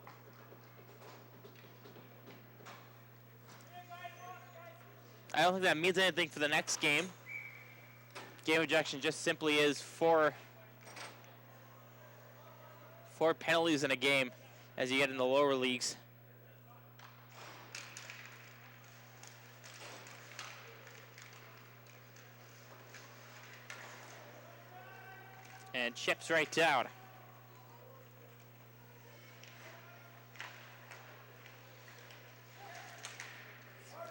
I don't think that means anything for the next game. Game ejection just simply is 4 penalties in a game as you get in the lower leagues. And chips right down.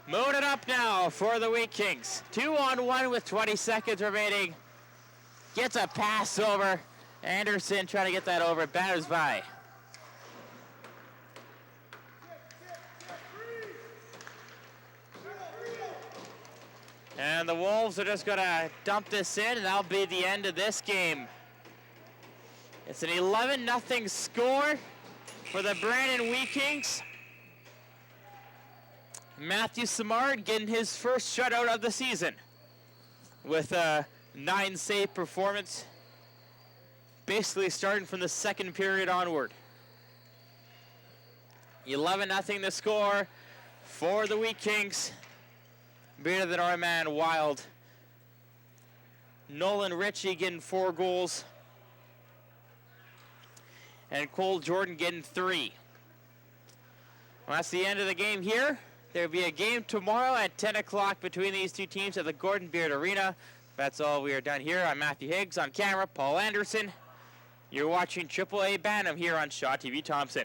Moving it up now for the Wheat Kings. 2-on-1 with 20 seconds remaining. Gets a pass over. Anderson trying to get that over. Batters by. And the Wolves are just going to dump this in, and that'll be the end of this game. It's an 11-0 score for the Brandon Wheat Kings. Matthew Samard getting his first shutout of the season with a 9-save performance basically starting from the second period onward. 11-0 the score for the Wheat Kings. Better than our man Wild. Nolan Ritchie getting 4 goals. And Cole Jordan getting 3. Well, that's the end of the game here. There'll be a game tomorrow at 10 o'clock between these two teams at the Gordon Beard Arena. That's all we are done here. I'm Matthew Higgs on camera, Paul Anderson. You're watching AAA Bantam here on Shaw TV Thompson.